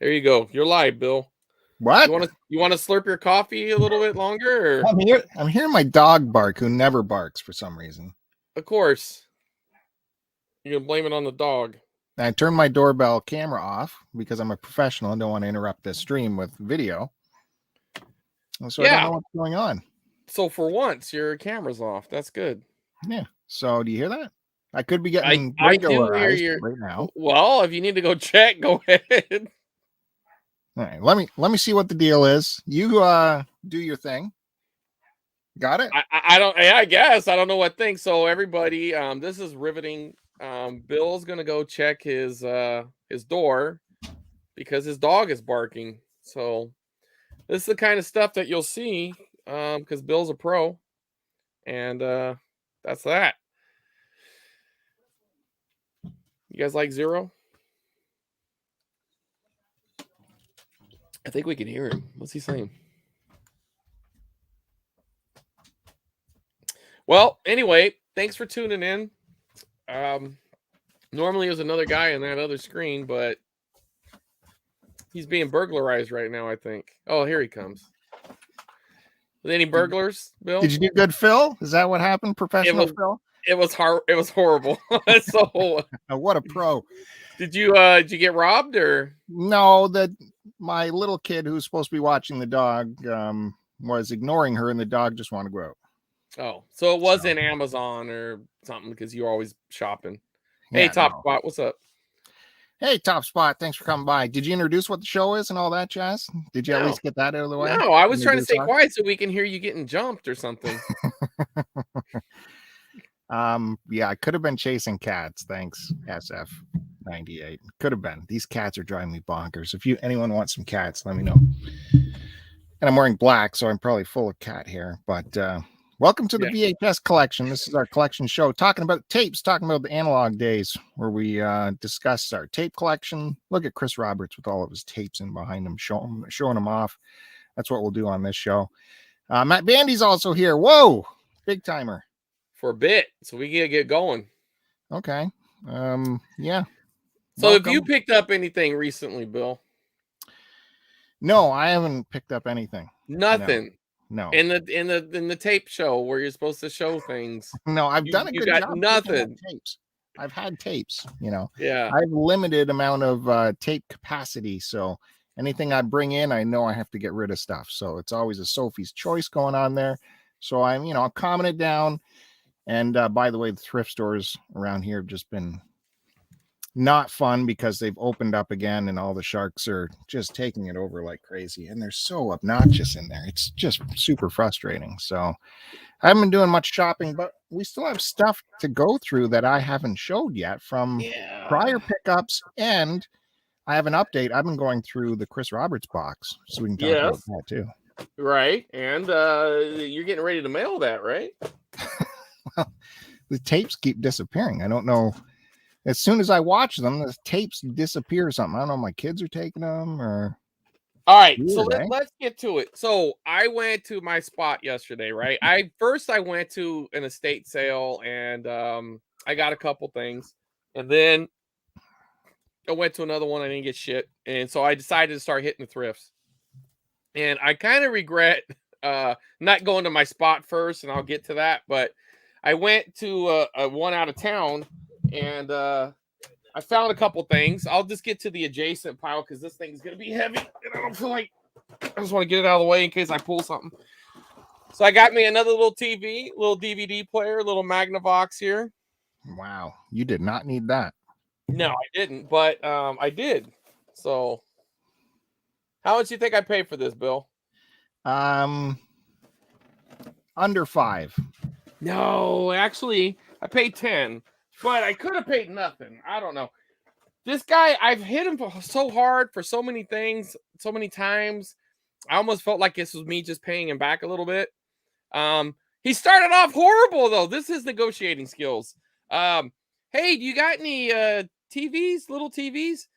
There you go. You're live, Bill. What? You want to slurp your coffee a little bit longer? Or? I'm hearing my dog bark, who never barks for some reason. Of course. You're gonna blame it on the dog. I turned my doorbell camera off because I'm a professional and don't want to interrupt this stream with video. So I don't know what's going on. So for once, your camera's off. That's good. Yeah. So do you hear that? I could be getting I do hear you right now. Well, if you need to go check, go ahead. All right. Let me see what the deal is. You do your thing. Got it? I don't. I guess I don't know what thing. So everybody, this is riveting. Bill's gonna go check his door because his dog is barking. So this is the kind of stuff that you'll see because Bill's a pro, and that's that. You guys like Zero? I think we can hear him. What's he saying? Well, anyway, thanks for tuning in. Normally there's another guy in that other screen, but he's being burglarized right now, I think. Oh, here he comes. Any burglars, Bill? Did you do good, Phil? Is that what happened, Professional Phil? It was hard. It was horrible. So what a pro. Did you get robbed or no? My little kid who's supposed to be watching the dog was ignoring her, and the dog just wanted to go out. Oh, so it wasn't Amazon or something because you're always shopping. Yeah, hey, Top Spot, what's up? Hey, Top Spot, thanks for coming by. Did you introduce what the show is and all that jazz? Did you at least get that out of the way? No, I was trying to stay quiet so we can hear you getting jumped or something. Yeah, I could have been chasing cats. Thanks, SF98. Could have been. These cats are driving me bonkers. If anyone wants some cats, let me know. And I'm wearing black, so I'm probably full of cat hair. But welcome to the VHS collection. This is our collection show, talking about tapes, talking about the analog days, where we discuss our tape collection. Look at Chris Roberts with all of his tapes in behind him, showing them off. That's what we'll do on this show. Matt Bandy's also here. Whoa, big timer. For a bit, so we gotta get going. Okay. Yeah. So have you picked up anything recently, Bill? No, I haven't picked up anything. Nothing. No. In the tape show where you're supposed to show things. No, I've done a good job. Nothing. Tapes. I've had tapes, Yeah. I have limited amount of tape capacity, so anything I bring in, I know I have to get rid of stuff. So it's always a Sophie's choice going on there. So I'm calming it down. And by the way, the thrift stores around here have just been not fun because they've opened up again and all the sharks are just taking it over like crazy. And they're so obnoxious in there. It's just super frustrating. So I haven't been doing much shopping, but we still have stuff to go through that I haven't showed yet from prior pickups. And I have an update. I've been going through the Chris Roberts box, so we can talk about that too. Right. And you're getting ready to mail that, right? Well, the tapes keep disappearing. I don't know. As soon as I watch them, the tapes disappear or something. I don't know if my kids are taking them or. All right. So let's get to it. So I went to my spot yesterday, right? I went to an estate sale and I got a couple things. And then I went to another one. I didn't get shit. And so I decided to start hitting the thrifts. And I kind of regret not going to my spot first, and I'll get to that. But I went to a one out of town, and I found a couple things. I'll just get to the adjacent pile because this thing is going to be heavy, and I don't feel like I just want to get it out of the way in case I pull something. So I got me another little TV, little DVD player, little Magnavox here. Wow, you did not need that. No, I didn't, but I did. So how much do you think I paid for this, Bill? Under 5. No, actually, I paid 10, but I could have paid nothing. I don't know. This guy, I've hit him so hard for so many things, so many times. I almost felt like this was me just paying him back a little bit. He started off horrible, though. This is negotiating skills. Hey, do you got any TVs, little TVs?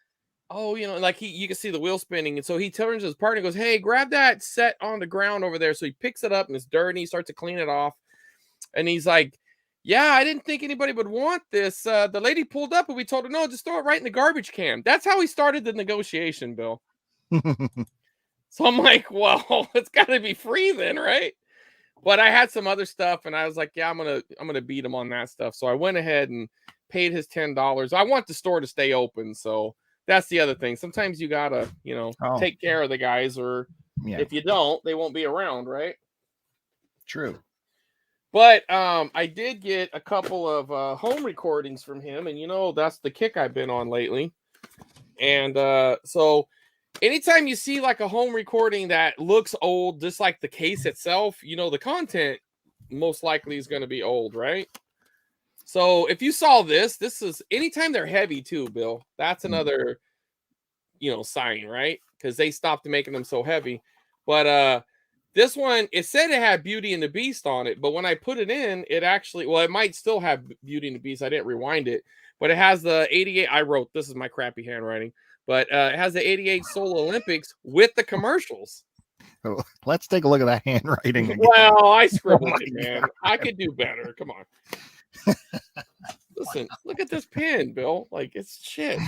Oh, like you can see the wheel spinning. And so he turns to his partner and goes, hey, grab that set on the ground over there. So he picks it up and it's dirty. He starts to clean it off. And he's like, yeah, I didn't think anybody would want this. The lady pulled up and we told her, no, just throw it right in the garbage can. That's how he started the negotiation, Bill. So I'm like, well, it's got to be free then, right? But I had some other stuff, and I was like, yeah, I'm gonna beat him on that stuff. So I went ahead and paid his $10. I want the store to stay open, so that's the other thing. Sometimes you gotta, take care of the guys, or if you don't, they won't be around, right? True. But I did get a couple of home recordings from him, and that's the kick I've been on lately. And so anytime you see like a home recording that looks old, just like the case itself, the content most likely is going to be old, right? So if you saw this is anytime they're heavy too, Bill, that's another, sign, right? Because they stopped making them so heavy. But this one, it said it had Beauty and the Beast on it, but when I put it in, it actually, well, it might still have Beauty and the Beast. I didn't rewind it, but it has the 88. I wrote, this is my crappy handwriting, but it has the 88 Seoul Olympics with the commercials. Oh, let's take a look at that handwriting again. Well, I scribbled it, man. I could do better. Come on. Listen, look at this pin, Bill. Like, it's shit.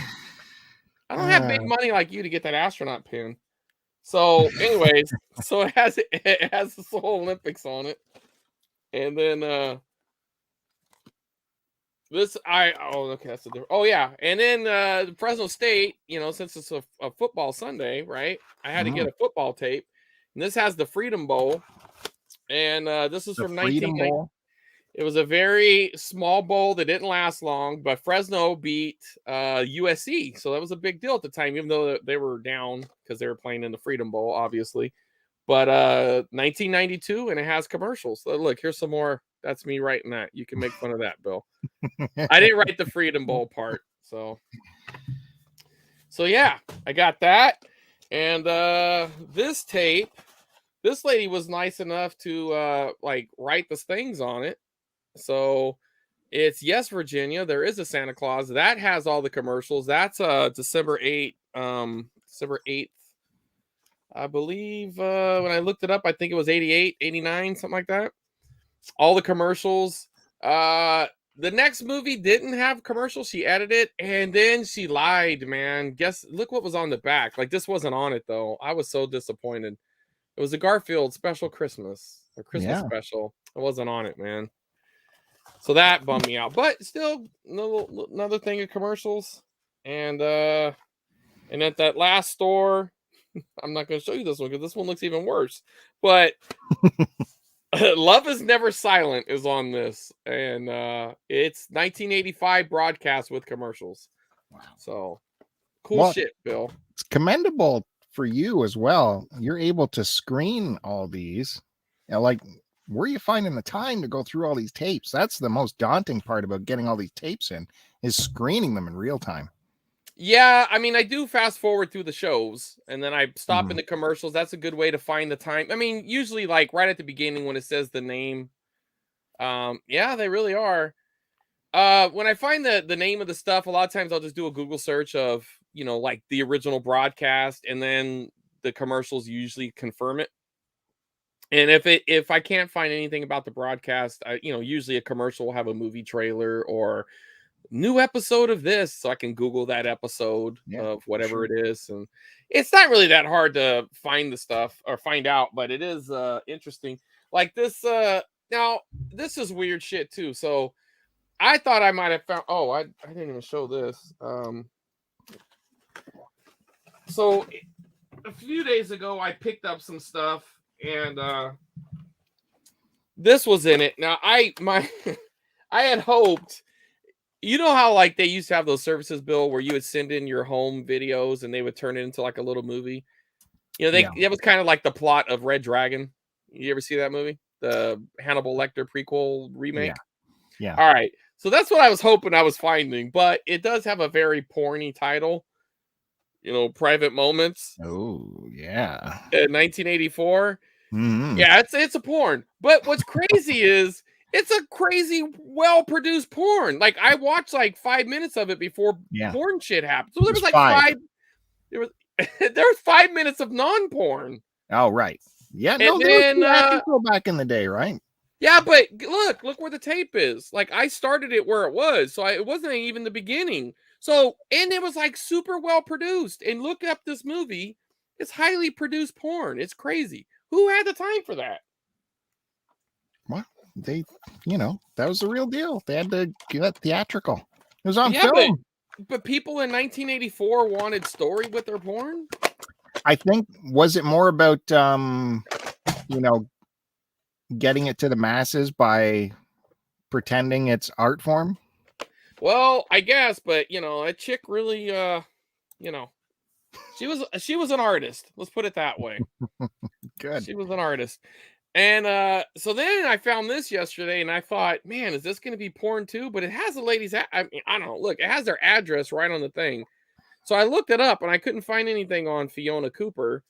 I don't have big money like you to get that astronaut pin. So, anyways, so it has the Seoul Olympics on it, and then that's a different. Oh yeah, and then Fresno State, since it's a football Sunday, right? I had to get a football tape, and this has the Freedom Bowl, and this is from 1990. It was a very small bowl that didn't last long, but Fresno beat USC. So that was a big deal at the time, even though they were down because they were playing in the Freedom Bowl, obviously. But 1992, and it has commercials. So look, here's some more. That's me writing that. You can make fun of that, Bill. I didn't write the Freedom Bowl part. So yeah, I got that. And this tape, this lady was nice enough to write the things on it. So it's Yes, Virginia. There is a Santa Claus that has all the commercials. That's December 8th. December 8th. I believe when I looked it up, I think it was 88, 89, something like that. All the commercials. The next movie didn't have commercials. She edited it, and then she lied, man. Look what was on the back. Like, this wasn't on it, though. I was so disappointed. It was a Garfield special Christmas special. It wasn't on it, man. So that bummed me out, but still another thing of commercials. And at that last store, I'm not going to show you this one because this one looks even worse, but Love is Never Silent is on this. And it's 1985 broadcast with commercials. Wow. So cool shit, Bill. It's commendable for you as well. You're able to screen all these. Where are you finding the time to go through all these tapes? That's the most daunting part about getting all these tapes in, is screening them in real time. Yeah, I mean, I do fast forward through the shows, and then I stop in the commercials. That's a good way to find the time. I mean, usually like right at the beginning when it says the name. Yeah, they really are. When I find the name of the stuff, a lot of times I'll just do a Google search of, like the original broadcast, and then the commercials usually confirm it. And if I can't find anything about the broadcast, usually a commercial will have a movie trailer or new episode of this, so I can Google that episode of whatever it is. And it's not really that hard to find the stuff or find out, but it is interesting. Like this, now this is weird shit too. So I thought I might have found. Oh, I didn't even show this. So a few days ago, I picked up some stuff. And this was in it. Now I had hoped, how like they used to have those services, Bill, where you would send in your home videos and they would turn it into like a little movie. That was kind of like the plot of Red Dragon. You ever see that movie? The Hannibal Lecter prequel remake? Yeah. All right. So that's what I was hoping I was finding, but it does have a very porny title. Private Moments. Oh, yeah. 1984. Mm-hmm. Yeah, it's a porn. But what's crazy is it's a crazy, well-produced porn. Like, I watched like 5 minutes of it before porn shit happened. So there was like five. There was 5 minutes of non-porn. Oh, right. Yeah, and then go back in the day, right? Yeah, but look where the tape is. Like, I started it where it was, so it wasn't even the beginning. So, and it was like super well produced. And look up this movie. It's highly produced porn. It's crazy. Who had the time for that? Well, they, that was the real deal. They had to get theatrical. It was on Yeah, film. but people in 1984 wanted story with their porn. I think, was it more about, getting it to the masses by pretending it's art form? Well, I guess, but a chick really, she was an artist. Let's put it that way. Good. She was an artist. And so then I found this yesterday and I thought, man, is this going to be porn too? But it has a lady's, I don't know. Look, it has their address right on the thing. So I looked it up and I couldn't find anything on Fiona Cooper.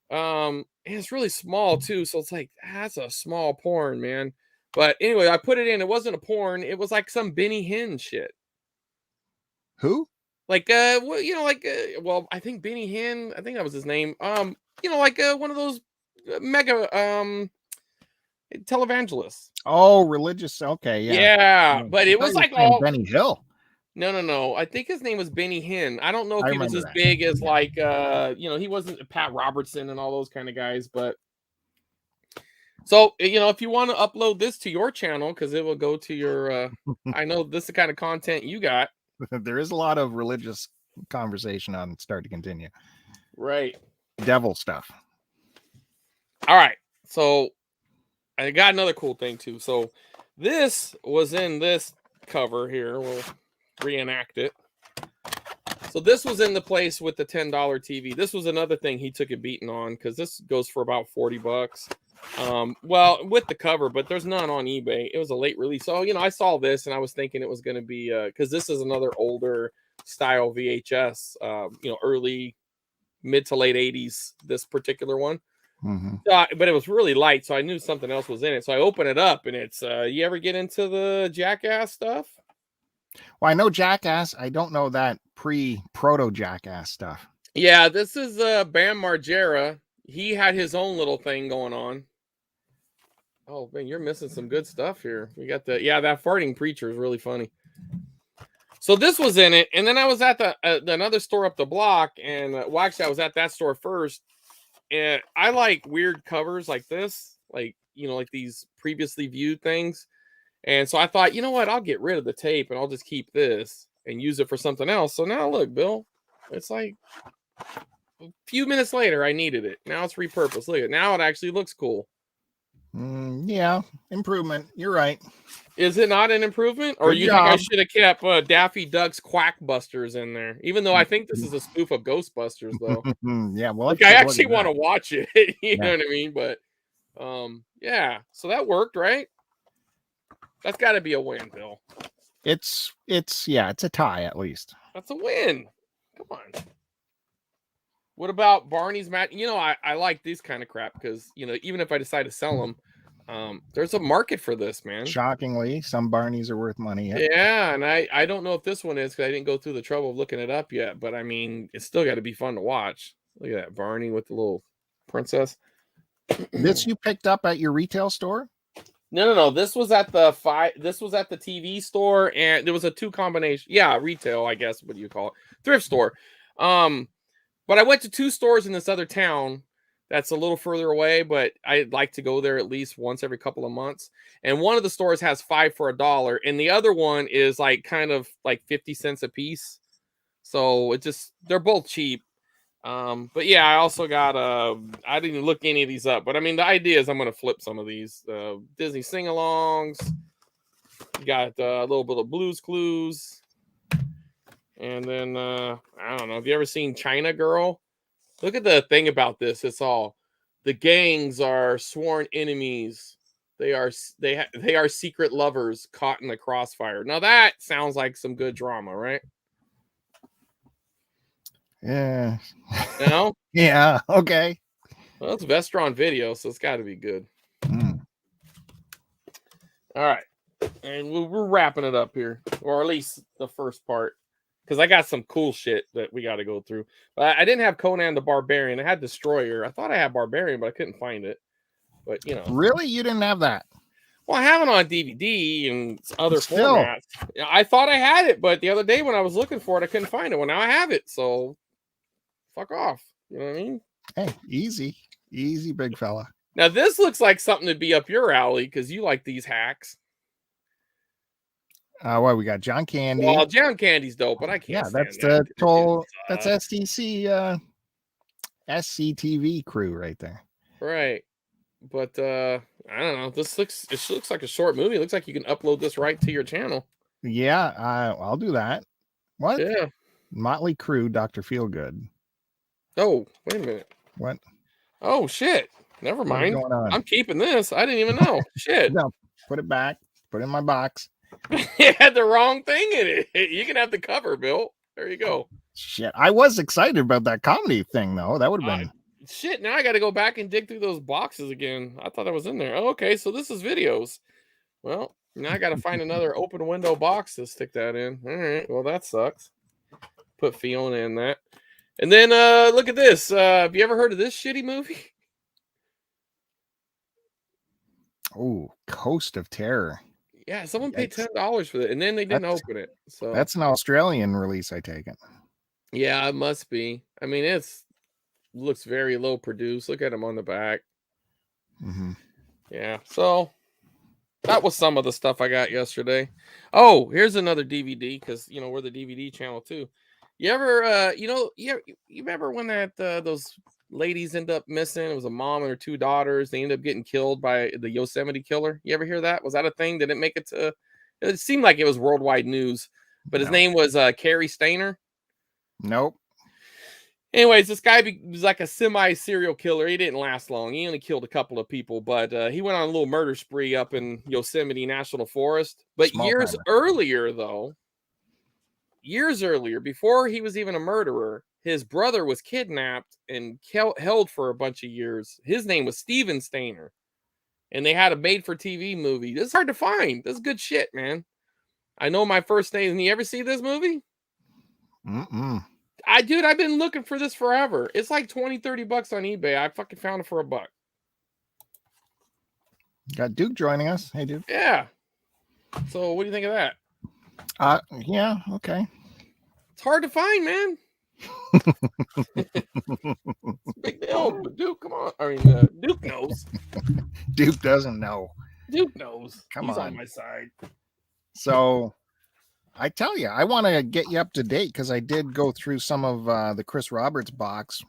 And it's really small too. So it's like, that's a small porn, man. But anyway, I put it in. It wasn't a porn. It was like some Benny Hinn shit. Who? Like, well, I think Benny Hinn, I think that was his name. Like one of those mega televangelists. Oh, religious. Okay, yeah. Yeah, but it was like all Benny Hill. No. I think his name was Benny Hinn. I don't know if he was as that. big as like he wasn't Pat Robertson and all those kind of guys, but so if you want to upload this to your channel, because it will go to your I know this is the kind of content you got. There is a lot of religious conversation on Start to Continue. Right. Devil stuff. All right. So I got another cool thing too. So this was in this cover here. We'll reenact it. So this was in the place with the $10 TV. This was another thing he took a beating on because this goes for about $40. Well, with the cover, but there's none on eBay. It was a late release. So, I saw this and I was thinking it was going to be, because this is another older style VHS, early mid to late 80s, this particular one. Mm-hmm. But it was really light, so I knew something else was in it. So I open it up and it's, you ever get into the Jackass stuff? Well, I know Jackass. I don't know that proto Jackass stuff. Yeah, this is Bam Margera. He had his own little thing going on. Oh, man, you're missing some good stuff here. We got that farting preacher is really funny. So this was in it, and then I was at the another store up the block, and actually I was at that store first, and I like weird covers like this, like like these previously viewed things, and so I thought, you know what, I'll get rid of the tape and I'll just keep this and use it for something else. So now look, Bill, it's like a few minutes later I needed it. Now it's repurposed. Look at it. Now it actually looks cool. Yeah, improvement. You're right. Is it not an improvement? Or you think I should have kept Daffy Duck's Quackbusters in there? Even though I think this is a spoof of Ghostbusters, though. Yeah, well, I actually want to watch it. You know what I mean? But yeah. So that worked, right? That's got to be a win, Bill. It's a tie at least. That's a win. Come on. What about Barney's Mat? I like these kind of crap because even if I decide to sell them, there's a market for this, man. Shockingly, some Barneys are worth money. Yeah, and I don't know if this one is because I didn't go through the trouble of looking it up yet. But I mean, it's still got to be fun to watch. Look at that Barney with the little princess. This you picked up at your retail store? No. This was at the TV store, and there was a two combination. Yeah, retail, I guess. What do you call it? Thrift store. But I went to two stores in this other town that's a little further away, but I'd like to go there at least once every couple of months. And one of the stores has 5 for $1, and the other one is like kind of like 50 cents a piece. So they're both cheap. But yeah, I also got I didn't look any of these up, but I mean the idea is I'm gonna flip some of these Disney sing-alongs. Got a little bit of Blue's Clues. And then, I don't know. Have you ever seen China Girl? Look at the thing about this. It's all the gangs are sworn enemies. They are secret lovers caught in the crossfire. Now that sounds like some good drama, right? Yeah. Yeah. Okay. Well, it's Vestron Video, so it's got to be good. All right. And we're wrapping it up here, or at least the first part. Because I got some cool shit that we got to go through. But I didn't have Conan the Barbarian. I had Destroyer. I thought I had Barbarian, but I couldn't find it. But, Really? You didn't have that? Well, I have it on DVD and other formats. I thought I had it, but the other day when I was looking for it, I couldn't find it. Well, now I have it. So, fuck off. You know what I mean? Hey, easy, big fella. Now this looks like something to be up your alley because you like these hacks. What we got? John Candy. Well, John Candy's dope, but I can't stand that's that. the toll. That's STC, SCTV crew right there. Right. But I don't know. It looks like a short movie. It looks like you can upload this right to your channel. Yeah, I'll do that. What? Yeah. Motley Crue, Dr. Feelgood. Oh, wait a minute. What? Oh shit. Never mind. What's going on? I'm keeping this. I didn't even know. Shit. No, put it back. Put it in my box. It had the wrong thing in it. You can have the cover, Bill. There you go. Shit. I was excited about that comedy thing though. That would have been shit. Now I got to go back and dig through those boxes again. I thought I was in there. Oh, okay, so this is videos. Well, now I got to find another open window box to stick that in. All right. Well, that sucks. Put Fiona in that. And then look at this. Have you ever heard of this shitty movie? Oh, Coast of Terror. Yeah, someone paid $10 for it, and then they didn't open it. So that's an Australian release, I take it. Yeah, it must be. I mean, looks very low produced. Look at him on the back. Mm-hmm. Yeah, so that was some of the stuff I got yesterday. Oh, here's another DVD because we're the DVD channel too. You ever you remember when that those ladies end up missing? It was a mom and her two daughters. They end up getting killed by the Yosemite killer. You ever hear that? Was that a thing? Did it make it to? It seemed like it was worldwide news, but his name was Cary Stayner. Nope. Anyways, this guy was like a semi-serial killer. He didn't last long. He only killed a couple of people, but he went on a little murder spree up in Yosemite National Forest. But years earlier, before he was even a murderer, his brother was kidnapped and held for a bunch of years. His name was Steven Stayner, and they had a made-for-TV movie. This is hard to find. This is good shit, man. I know my first name. You ever see this movie? Mm-mm. I've been looking for this forever. It's like $20-$30 on eBay. I fucking found it for $1. Got Duke joining us. Hey, Duke. Yeah. So what do you think of that? Yeah, okay. It's hard to find, man. It's a big deal, but Duke, come on. I mean, Duke knows. Duke doesn't know. Duke knows. He's on my side. So I tell you, I want to get you up to date because I did go through some of the Chris Roberts box.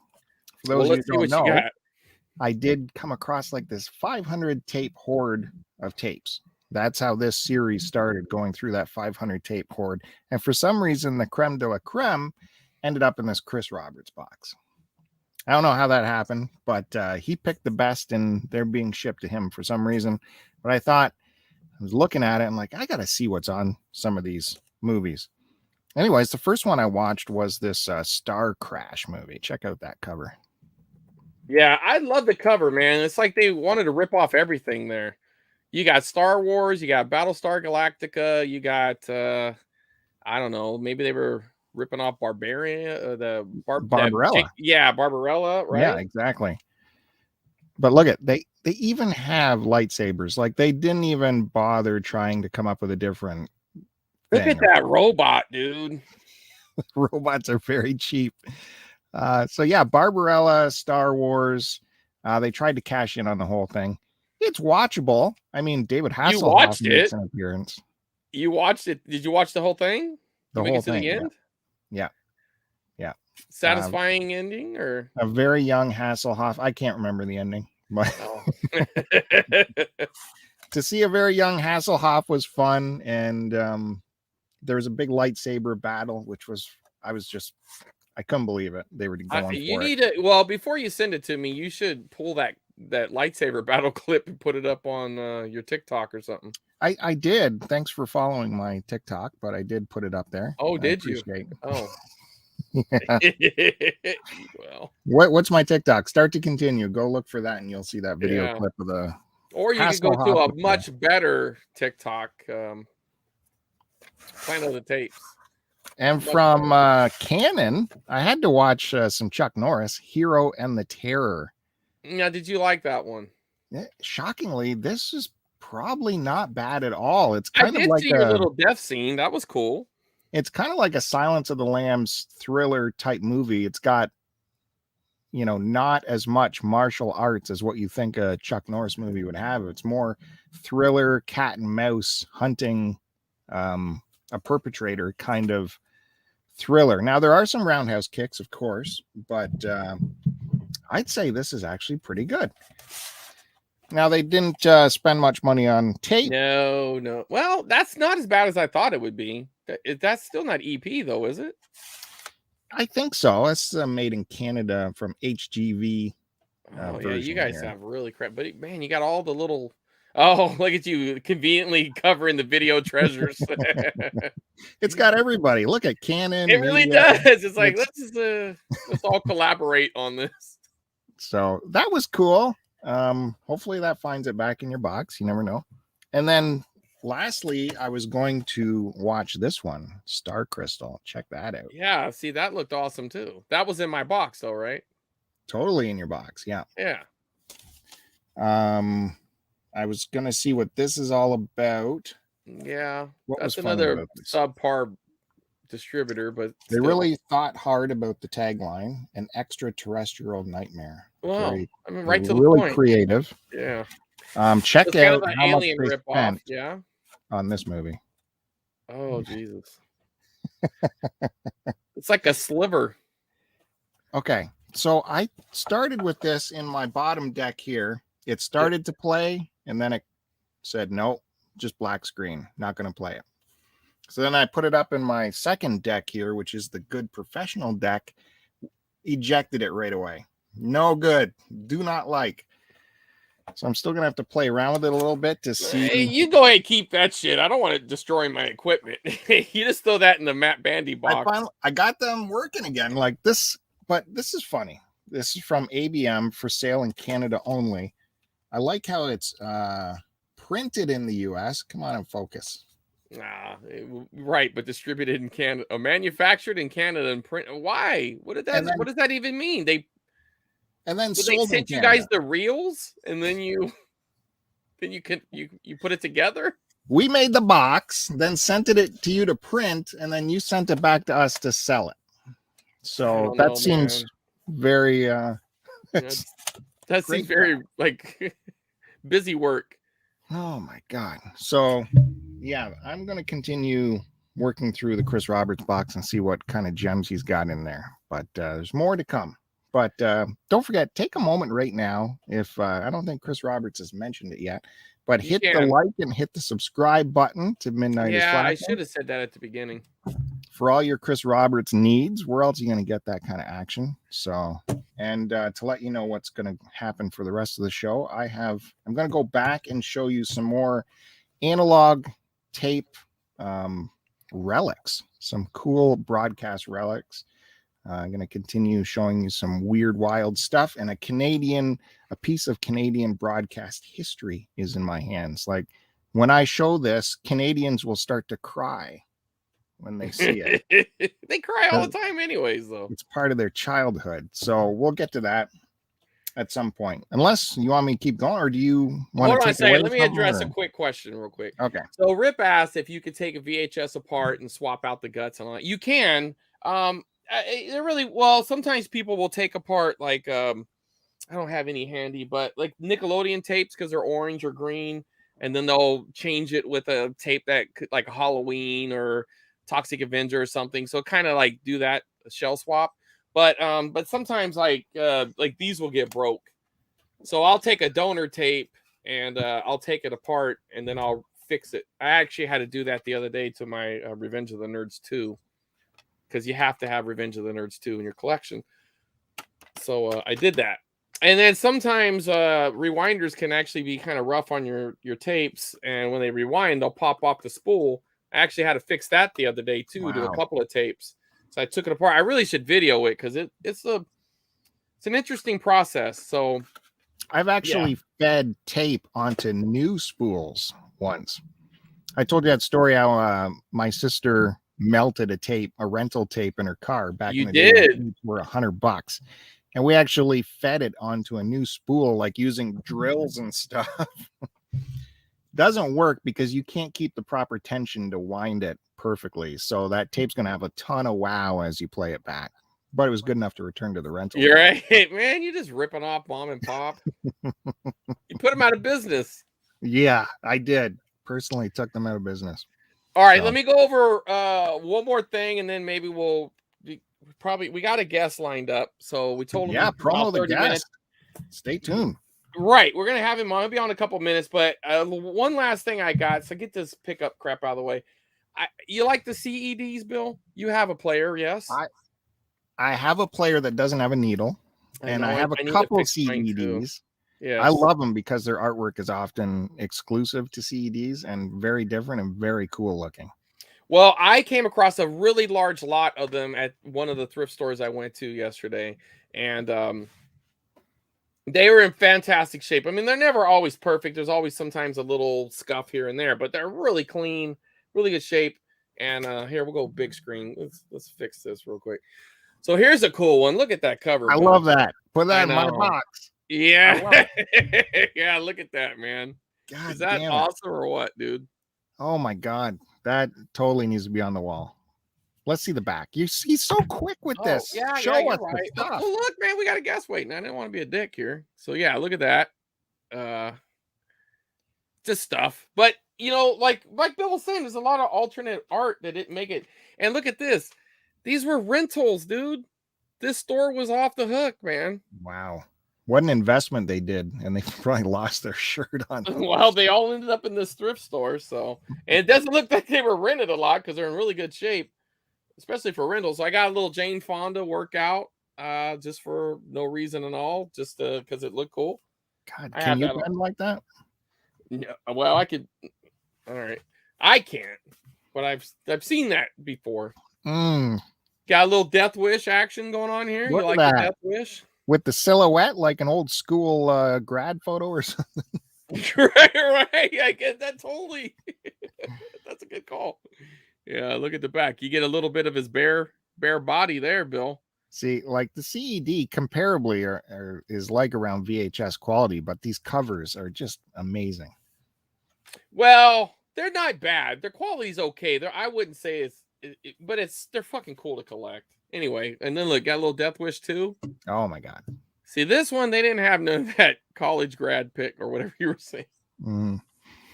For those who don't know, I did come across like this 500 tape hoard of tapes. That's how this series started, going through that 500 tape hoard. And for some reason, the creme de la creme ended up in this Chris Roberts box. I don't know how that happened, but he picked the best and they're being shipped to him for some reason. But I thought, I was looking at it and like, I got to see what's on some of these movies. Anyways, the first one I watched was this Star Crash movie. Check out that cover. Yeah, I love the cover, man. It's like they wanted to rip off everything there. You got Star Wars, you got Battlestar Galactica, you got I don't know, maybe they were ripping off Barbarian, Barbarella. Barbarella, right? Yeah, exactly. But look at they even have lightsabers. Like they didn't even bother trying to come up with a different Look at that robot, dude. Robots are very cheap. So yeah, Barbarella, Star Wars. They tried to cash in on the whole thing. It's watchable. I mean, David Hasselhoff makes an appearance. You watched it? Did you watch the whole thing? The whole thing. To the end? Yeah. Satisfying ending, or a very young Hasselhoff. I can't remember the ending, but to see a very young Hasselhoff was fun, and there was a big lightsaber battle, which was I couldn't believe it. They were going for it. Well, before you send it to me, you should pull that lightsaber battle clip and put it up on your TikTok or something. I did. Thanks for following my TikTok, but I did put it up there. Oh, did you? Oh. Well, what's my TikTok? Start to continue. Go look for that, and you'll see that video clip of the. Or you could go to a much better TikTok. Planet of the Tapes. And from Canon, I had to watch some Chuck Norris, Hero and the Terror. Now, did you like that one? Shockingly, this is probably not bad at all. It's kind of like a little death scene. That was cool. It's kind of like a Silence of the Lambs thriller type movie. It's got not as much martial arts as what you think a Chuck Norris movie would have. It's more thriller, cat and mouse hunting, a perpetrator kind of thriller. Now, there are some roundhouse kicks, of course, but I'd say this is actually pretty good. Now, they didn't spend much money on tape. No. Well, that's not as bad as I thought it would be. That's still not EP, though, is it? I think so. It's made in Canada from HGV. Oh, yeah, you guys have really crap. But, man, you got all the little... Oh, look at you conveniently covering the video treasures. It's got everybody. Look at Canon. It really does. It's like, let's all collaborate on this. So that was cool. Hopefully that finds it back in your box. You never know. And then lastly, I was going to watch this one, Star Crystal. Check that out. Yeah, see, that looked awesome too. That was in my box though, right? Totally in your box. Yeah. Yeah. I was gonna see what this is all about. Yeah, that's another subpar distributor, but they really thought hard about the tagline, an extraterrestrial nightmare. Wow, I mean, right to the really point. Creative. Yeah. Check out how much they spent on this movie. Oh Jesus. It's like a sliver. Okay, so I started with this in my bottom deck here. It started to play, and then it said, no, just black screen, not going to play it. So then I put it up in my second deck here, which is the good professional deck, ejected it right away. No good, do not like. So I'm still going to have to play around with it a little bit to see. Hey, you go ahead and keep that shit. I don't want it destroying my equipment. You just throw that in the Matt Bandy box. I got them working again like this, but this is funny. This is from ABM, for sale in Canada only. I like how it's printed in the U.S. Come on and focus. Right, but distributed in Canada, manufactured in Canada and print. Why? What does that even mean? They sent you guys the reels, and then you put it together. We made the box, then sent it to you to print, and then you sent it back to us to sell it. So that seems very. That seems very like busy work. Oh my God. So yeah, I'm going to continue working through the Chris Roberts box and see what kind of gems he's got in there. But there's more to come. But don't forget, take a moment right now. If I don't think Chris Roberts has mentioned it yet, but hit the like and hit the subscribe button to Midnight is Flashing. I should have said that at the beginning. For all your Chris Roberts needs, where else are you going to get that kind of action? So, and to let you know what's going to happen for the rest of the show, I'm going to go back and show you some more analog tape relics, some cool broadcast relics. I'm going to continue showing you some weird, wild stuff, and a piece of Canadian broadcast history is in my hands. Like when I show this, Canadians will start to cry when they see it. They cry all the time anyways, though. It's part of their childhood. So we'll get to that at some point. Unless you want me to keep going, or do you want to take away? Let me address a quick question real quick. Okay. So Rip asked if you could take a VHS apart and swap out the guts and all that. You can. They're really well. Sometimes people will take apart like I don't have any handy, but like Nickelodeon tapes because they're orange or green, and then they'll change it with a tape that could, like Halloween or Toxic Avenger or something. So kind of like do that shell swap. But sometimes like these will get broke. So I'll take a donor tape and I'll take it apart and then I'll fix it. I actually had to do that the other day to my Revenge of the Nerds 2. Because you have to have Revenge of the Nerds 2 in your collection. So I did that. And then sometimes rewinders can actually be kind of rough on your tapes. And when they rewind, they'll pop off the spool. I actually had to fix that the other day, too, to a couple of tapes. So I took it apart. I really should video it because it's an interesting process. So I've actually fed tape onto new spools once. I told you that story how my sister melted a rental tape in her car back in the day for $100, and we actually fed it onto a new spool, like using drills and stuff. Doesn't work because you can't keep the proper tension to wind it perfectly, so that tape's going to have a ton of wow as you play it back. but it was good enough to return to the rental. You're right, man. You're just ripping off mom and pop. You put them out of business. Yeah, I did. Personally took them out of business. All right, let me go over one more thing, and then maybe we got a guest lined up. So we told him, promo the guest. Minutes. Stay tuned. Right, we're gonna have him on. He'll be on in a couple minutes, but one last thing I got. So get this pickup crap out of the way. You like the CEDs, Bill? You have a player, yes? I have a player that doesn't have a needle, and I have a couple CEDs. Yeah, I love them because their artwork is often exclusive to CEDs and very different and very cool looking. Well, I came across a really large lot of them at one of the thrift stores I went to yesterday, and they were in fantastic shape. I mean, they're never always perfect. There's always sometimes a little scuff here and there, but they're really clean, really good shape. And here, we'll go big screen. Let's fix this real quick. So here's a cool one. Look at that cover. I love that. Put that in my box. Yeah. Yeah, look at that, man. God, is that awesome or what, dude? Oh my God. That totally needs to be on the wall. Let's see the back. He's so quick with this. Yeah, show us right. The stuff. Well, look, man, we got a guest waiting. I didn't want to be a dick here. So yeah, look at that. Just stuff. But like Bill was saying, there's a lot of alternate art that didn't make it. And look at this. These were rentals, dude. This store was off the hook, man. Wow. What an investment they did, and they probably lost their shirt on. Well, they all ended up in this thrift store, so and it doesn't look like they were rented a lot because they're in really good shape, especially for rentals. So I got a little Jane Fonda workout, just for no reason at all, just because it looked cool. God, can you bend like that? Yeah, well, I could. All right, I can't, but I've seen that before. Got a little Death Wish action going on here. You like the Death Wish? With the silhouette, like an old school grad photo or something. right. I get that totally. That's a good call. Yeah, look at the back. You get a little bit of his bare body there, Bill. See, like the CED comparably is like around VHS quality, but these covers are just amazing. Well, they're not bad. Their quality's okay. I wouldn't say but they're fucking cool to collect. Anyway, and then look, got a little Death Wish too. Oh my God. See, this one, they didn't have none of that college grad pick or whatever you were saying.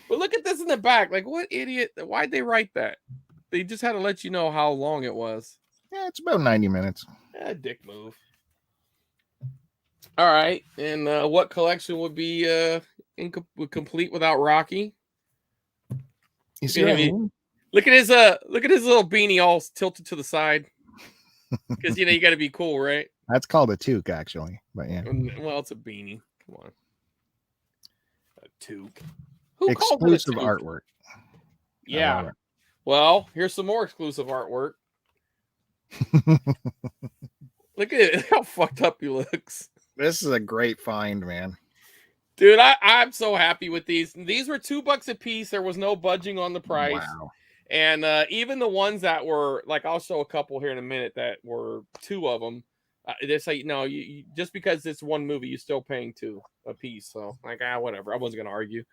But look at this in the back. Like, what idiot? Why'd they write that? They just had to let you know how long it was. Yeah, it's about 90 minutes. Dick move. All right. And what collection would be complete without Rocky? You see what I mean? Look at his little beanie all tilted to the side. Because you got to be cool, right? That's called a toque, actually. But yeah. Well, it's a beanie. Come on, a toque. Exclusive artwork. Yeah. Well, here's some more exclusive artwork. Look at it, how fucked up he looks. This is a great find, man. Dude, I'm so happy with these. These were $2 a piece. There was no budging on the price. Wow. And even the ones that were, like, I'll show a couple here in a minute that were two of them. They say, no, you just because it's one movie, you're still paying $2 a piece. So, like, whatever. I wasn't going to argue.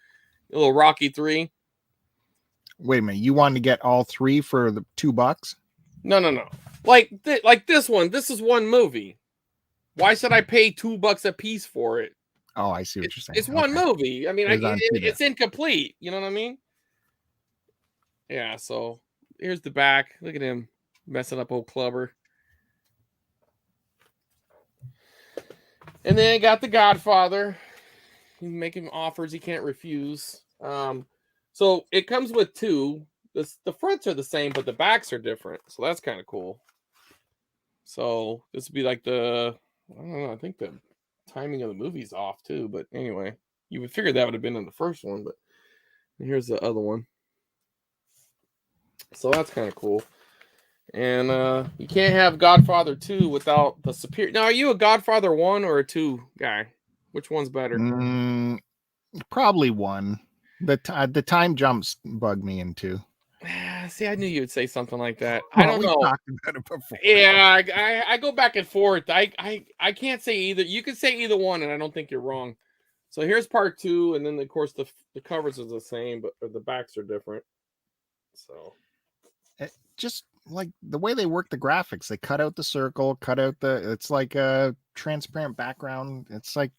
A little Rocky 3. Wait a minute. You wanted to get all three for the $2? No. Like this one. This is one movie. Why should I pay $2 a piece for it? Oh, I see what you're saying. It's one movie. I mean, it's incomplete. You know what I mean? Yeah, so here's the back. Look at him messing up old Clubber. And then got the Godfather. He's making offers he can't refuse. So it comes with two. The fronts are the same, but the backs are different. So that's kind of cool. So this would be like I don't know, I think the timing of the movie's off too. But anyway, you would figure that would have been in the first one. But here's the other one. So that's kind of cool. And you can't have Godfather 2 without the superior. Now, are you a Godfather 1 or a 2 guy? Which one's better? Probably 1. The time jumps bug me in 2. See, I knew you would say something like that. I don't know. Talked about it before. Yeah, I go back and forth. I can't say either. You can say either one, and I don't think you're wrong. So here's part 2, and then of course the covers are the same, but the backs are different. So just like the way they work the graphics. They cut out the circle, cut out it's like a transparent background. It's like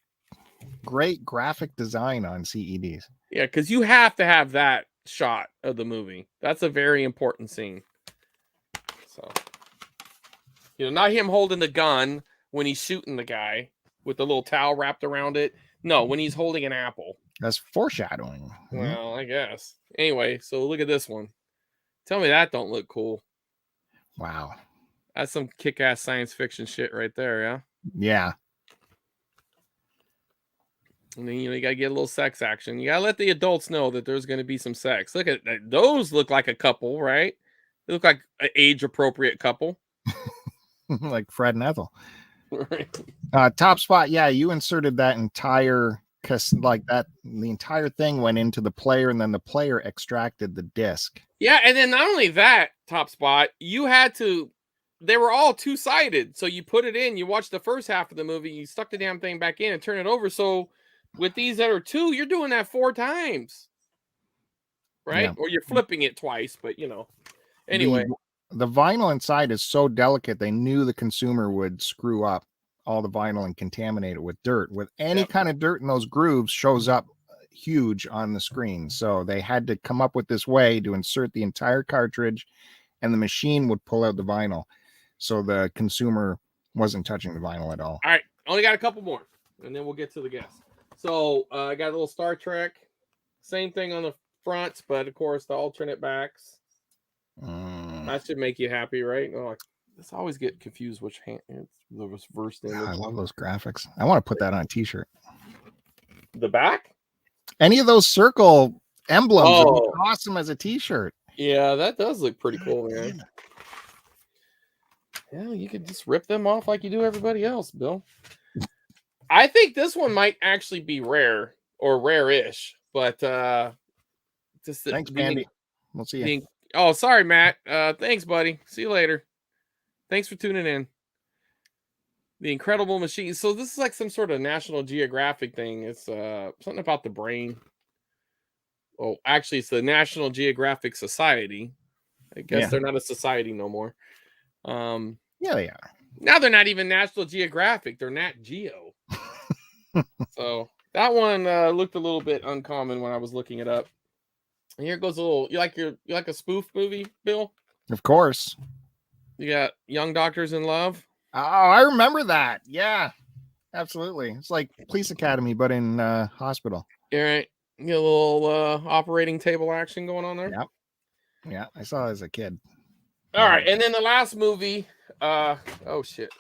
great graphic design on CEDs. Yeah, because you have to have that shot of the movie. That's a very important scene. So, not him holding the gun when he's shooting the guy with the little towel wrapped around it. No, when he's holding an apple. That's foreshadowing. Well, I guess. Anyway, so look at this one. Tell me that don't look cool. Wow. That's some kick-ass science fiction shit right there, yeah? Yeah. And then, you got to get a little sex action. You got to let the adults know that there's going to be some sex. Look at that. Those look like a couple, right? They look like an age-appropriate couple. Like Fred and Ethel. Right. Top spot. Yeah, you inserted that entire, because like that, the entire thing went into the player, and then the player extracted the disc. Yeah, and then not only that, Top spot, they were all two-sided. So you put it in, you watch the first half of the movie, you stuck the damn thing back in and turn it over. So with these that are 2, you're doing that 4 times. Right? Yeah. Or you're flipping it twice, but Anyway. The vinyl inside is so delicate, they knew the consumer would screw up all the vinyl and contaminate it with dirt. With any kind of dirt in those grooves shows up huge on the screen. So they had to come up with this way to insert the entire cartridge, and the machine would pull out the vinyl. So the consumer wasn't touching the vinyl at all. All right. Only got a couple more, and then we'll get to the guests. So I got a little Star Trek. Same thing on the fronts, but of course the alternate backs. That should make you happy, right? Oh, I always get confused which hand it's the reverse thing. I love those graphics. I want to put that on a t-shirt. The back? Any of those circle emblems would be awesome as a t-shirt. Yeah, that does look pretty cool, man. Yeah, you could just rip them off like you do everybody else, Bill. I think this one might actually be rare or rare-ish, but just thanks, Mandy. We'll see you. Oh, sorry, Matt. Thanks, buddy. See you later. Thanks for tuning in. The Incredible Machine. So this is like some sort of National Geographic thing. It's something about the brain. Oh, actually, it's the National Geographic Society. I guess they're not a society no more. Yeah, they are. Now they're not even National Geographic. They're Nat Geo. So that one looked a little bit uncommon when I was looking it up. And here goes a little. You like a spoof movie, Bill? Of course. You got Young Doctors in Love. Oh, I remember that. Yeah, absolutely. It's like Police Academy, but in hospital. All right. You get a little operating table action going on there. Yep. Yeah, I saw it as a kid. All right, and then the last movie. Oh shit.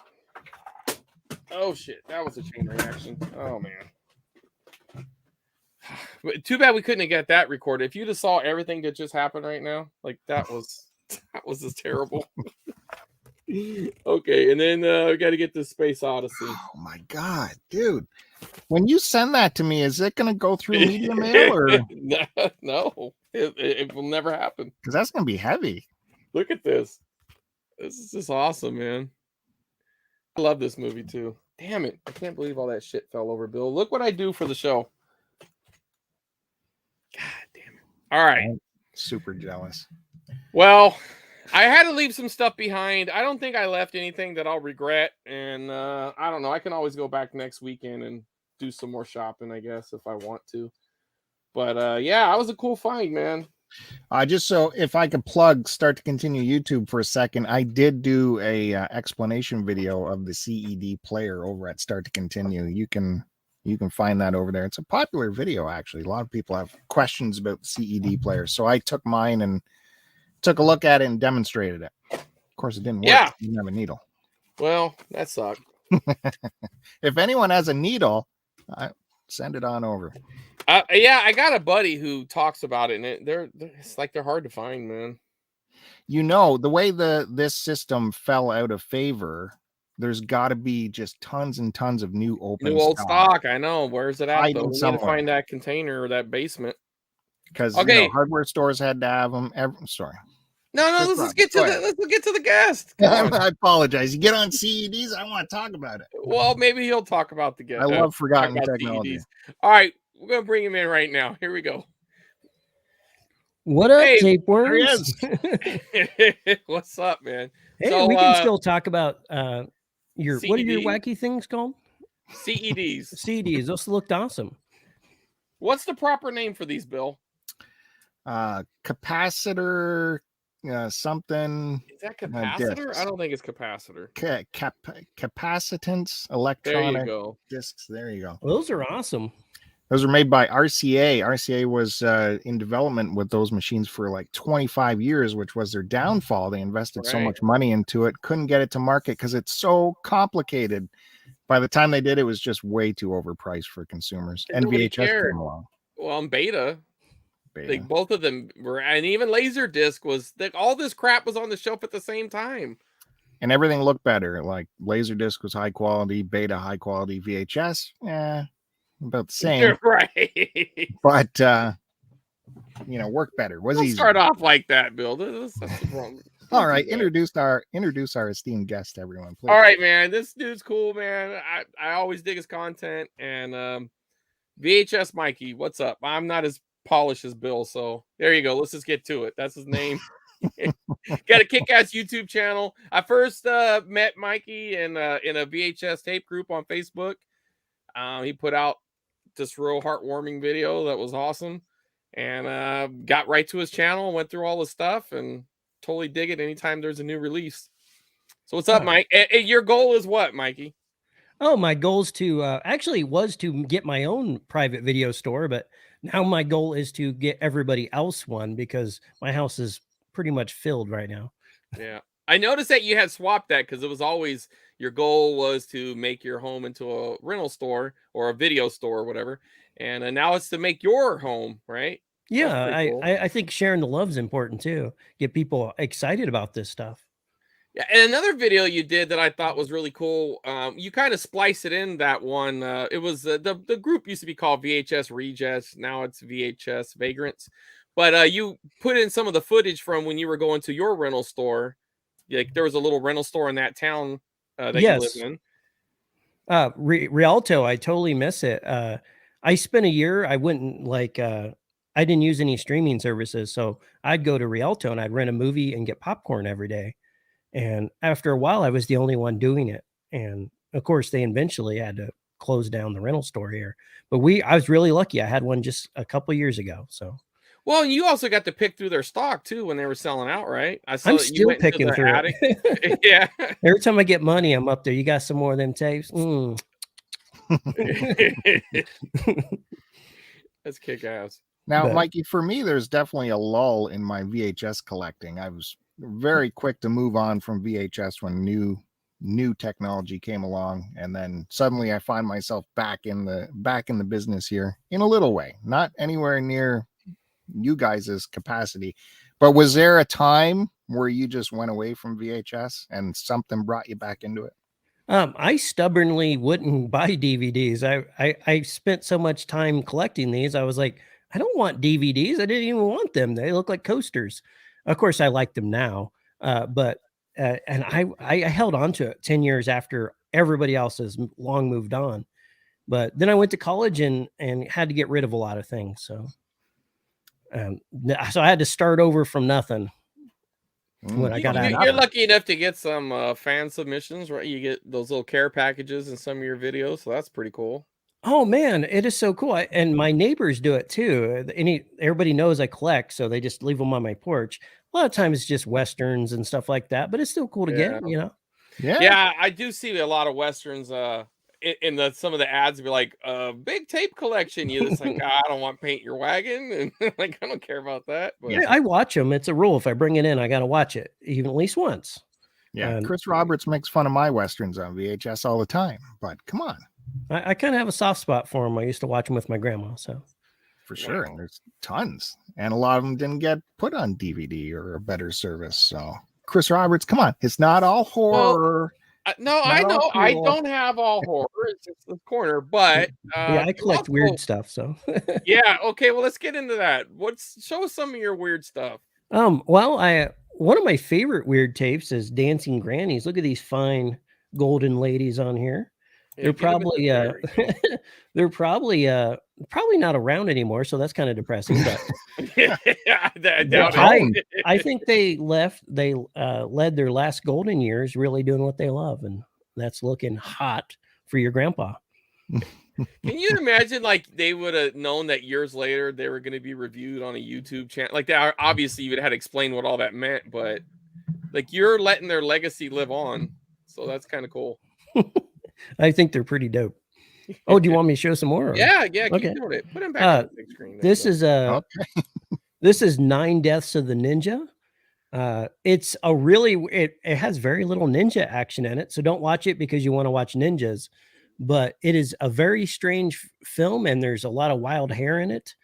That was a chain reaction. Oh man. But too bad we couldn't get that recorded. If you just saw everything that just happened right now, like that was just terrible. Okay, and then we got to get to Space Odyssey. Oh my god, dude! When you send that to me, is it going to go through media mail or no? It will never happen because that's going to be heavy. Look at this. This is just awesome, man. I love this movie too. Damn it! I can't believe all that shit fell over, Bill. Look what I do for the show. God damn it! All right, I'm super jealous. Well, I had to leave some stuff behind. I don't think I left anything that I'll regret. And I don't know. I can always go back next weekend and do some more shopping, I guess, if I want to. But yeah, that was a cool find, man. Just so if I could plug Start to Continue YouTube for a second, I did do a explanation video of the CED player over at Start to Continue. You can find that over there. It's a popular video, actually. A lot of people have questions about the CED player. So I took mine and took a look at it and demonstrated it. Of course, it didn't work. Yeah. You didn't have a needle. Well, that sucked. If anyone has a needle, send it on over. Yeah, I got a buddy who talks about it, and it's like they're hard to find, man. The way this system fell out of favor, there's got to be just tons and tons of new old stock. I know. Where's it at? Though? We need to find that container or that basement. Because hardware stores had to have them. Sorry. No. Let's get to the guest. I apologize. You get on CEDs. I want to talk about it. Well, maybe he'll talk about the guest. I love forgotten technology. CEDs. All right, we're gonna bring him in right now. Here we go. What up, Hey, tapeworms? What's up, man? Hey, So, we can still talk about your what are your CEDs? wacky things called? CEDs. CDs. Those looked awesome. What's the proper name for these, Bill? Capacitor, something. Is that capacitor? I don't think it's capacitor. Capacitance, electronic There you go. discs. There you go. Those are awesome. Those are made by RCA. RCA was in development with those machines for like 25 years, which was their downfall. They invested so much money into it, couldn't get it to market because it's so complicated. By the time they did, it was just way too overpriced for consumers. And VHS came along. Well, on beta. Like both of them were, and even Laserdisc was like all this crap was on the shelf at the same time. And everything looked better. Like Laserdisc was high quality, beta high quality, VHS, about the same. Right. But worked better. Was easy. Start off like that, Bill. That's wrong. All right, introduce our esteemed guest, everyone. Please. All right, man. This dude's cool, man. I always dig his content. And VHS Mikey, what's up? I'm not as polished as Bill, so there you go. Let's just get to it. That's his name. Got a kick-ass YouTube channel. I first met Mikey in a VHS tape group on Facebook. He put out this real heartwarming video that was awesome, and got right to his channel, went through all the stuff, and totally dig it anytime there's a new release. So what's up, Mike? Your goal is what, Mikey? Oh, my goal is to actually was to get my own private video store, but now my goal is to get everybody else one because my house is pretty much filled right now. Yeah. I noticed that you had swapped that because it was always your goal was to make your home into a rental store or a video store or whatever. And now it's to make your home, right? Yeah, cool. I think sharing the love's important too. Get people excited about this stuff. Yeah, and another video you did that I thought was really cool. You kind of splice it in that one. It was the group used to be called VHS Rejects. Now it's VHS Vagrants. But you put in some of the footage from when you were going to your rental store. Like there was a little rental store in that town that you live in. Rialto, I totally miss it. I spent a year. I wouldn't I didn't use any streaming services, so I'd go to Rialto and I'd rent a movie and get popcorn every day. And after a while, I was the only one doing it. And of course, they eventually had to close down the rental store here. But I was really lucky. I had one just a couple of years ago. So, well, and you also got to pick through their stock too when they were selling out, right? I'm still picking through it. Yeah. Every time I get money, I'm up there. You got some more of them tapes? That's kick ass. Now, Mikey, for me, there's definitely a lull in my VHS collecting. I was very quick to move on from VHS when new technology came along, and then suddenly I find myself back in the business here in a little way, not anywhere near you guys' capacity. But was there a time where you just went away from VHS and something brought you back into it? I stubbornly wouldn't buy DVDs. I spent so much time collecting these. I was like, I don't want DVDs. I didn't even want them. They look like coasters. Of course, I like them now, but I held on to it 10 years after everybody else has long moved on. But then I went to college and had to get rid of a lot of things. So I had to start over from nothing. When I got you're lucky enough to get some fan submissions, right? You get those little care packages in some of your videos, so that's pretty cool. Oh man, it is so cool. And my neighbors do it too. Everybody knows I collect, so they just leave them on my porch. A lot of times it's just Westerns and stuff like that, but it's still cool to get, you know? Yeah, I do see a lot of Westerns in some of the ads be like, big tape collection. You just like, I don't want Paint Your Wagon. And like, I don't care about that. But yeah, I watch them. It's a rule. If I bring it in, I got to watch it even at least once. Yeah, Chris Roberts makes fun of my Westerns on VHS all the time, but come on. I kind of have a soft spot for them. I used to watch them with my grandma, so for sure. And there's tons, and a lot of them didn't get put on DVD or a better service. So Chris Roberts, come on, it's not all horror. Well, no, I know cool. I don't have all horror. It's just the corner, but yeah, I collect weird stuff. So yeah, okay. Well, let's get into that. Show us some of your weird stuff. Well, one of my favorite weird tapes is Dancing Grannies. Look at these fine golden ladies on here. They're probably they're probably not around anymore, so that's kind of depressing. But I think they led their last golden years really doing what they love, and that's looking hot for your grandpa. Can you imagine, like, they would have known that years later they were going to be reviewed on a YouTube channel? Like, that obviously you would have had to explain what all that meant, but like, you're letting their legacy live on, so that's kind of cool. I think they're pretty dope. Oh, do you want me to show some more? Or? Yeah, keep doing it. Put them back on the big screen. This is 9 Deaths of the Ninja. It's a really it has very little ninja action in it, so don't watch it because you want to watch ninjas. But it is a very strange film, and there's a lot of wild hair in it.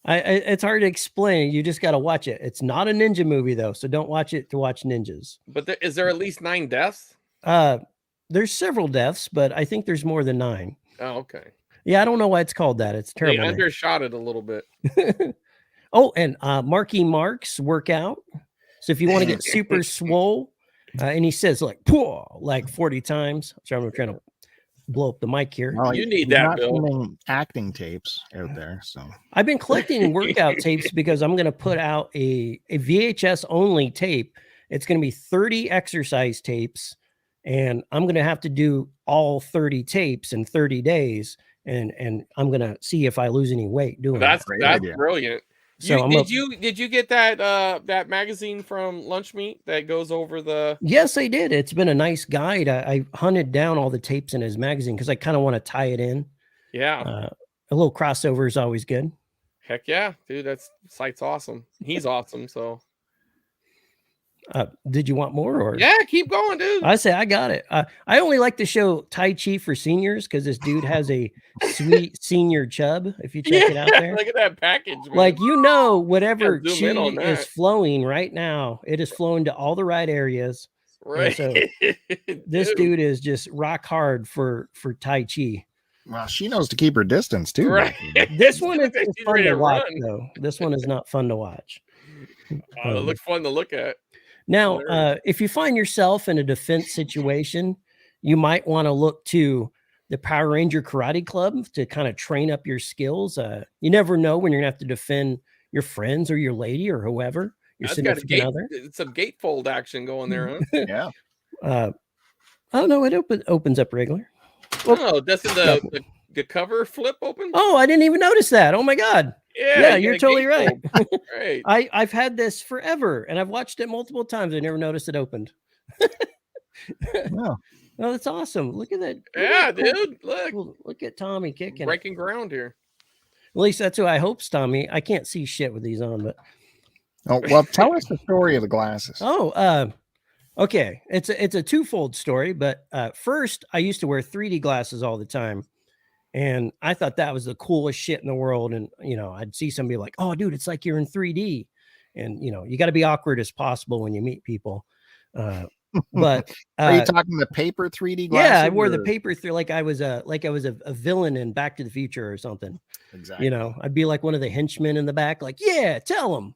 It's hard to explain. You just got to watch it. It's not a ninja movie though, so don't watch it to watch ninjas. But is there at least 9 deaths? There's several deaths, but I think there's more than 9. Oh, okay. Yeah, I don't know why it's called that. It's terrible. They undershot it a little bit. Oh, and Marky Mark's workout. So if you want to get super swole, and he says like 40 times. So I'm trying to blow up the mic here. Well, you need that, Bill. Acting tapes out there. So I've been collecting workout tapes because I'm going to put out a VHS only tape. It's going to be 30 exercise tapes, and I'm going to have to do all 30 tapes in 30 days. And I'm going to see if I lose any weight doing that. That's idea. Brilliant. So did you get that magazine from Lunch Meat that goes over the? Yes, I did. It's been a nice guide. I hunted down all the tapes in his magazine because I kind of want to tie it in. Yeah, a little crossover is always good. Heck yeah, dude, that's site's awesome. He's awesome. So, did you want more? Or yeah, keep going, dude. I say I got it. I only like to show Tai Chi for seniors because this dude has a sweet senior chub. If you check it out there, look at that package. Man. Like whatever chi is flowing right now, it is flowing to all the right areas. Right. So this dude is just rock hard for Tai Chi. Well, she knows to keep her distance too. Right. This one is fun to watch, though. This one is not fun to watch. It looks fun to look at. Now, if you find yourself in a defense situation, you might want to look to the Power Ranger Karate Club to kind of train up your skills. You never know when you're gonna have to defend your friends or your lady or whoever. Your significant other. Some gatefold action going there, huh? Yeah. Oh no, it opens up regular. Oh, doesn't the cover flip open? Oh, I didn't even notice that. Oh my God. Yeah, you're totally right. Right. I've had this forever, and I've watched it multiple times. I never noticed it opened. Wow. Oh, that's awesome. Look at that. Yeah, dude. Look at Tommy kicking. Breaking ground here. At least that's who I hope's Tommy. I can't see shit with these on, but. Oh, well, tell us the story of the glasses. Oh, okay. It's a twofold story, but first I used to wear 3D glasses all the time. And I thought that was the coolest shit in the world. And, I'd see somebody like, oh, dude, it's like you're in 3D. And, you got to be awkward as possible when you meet people. But are you talking the paper 3D glasses? Yeah, I wore the paper like I was a villain in Back to the Future or something. Exactly. I'd be like one of the henchmen in the back, like, yeah, tell them,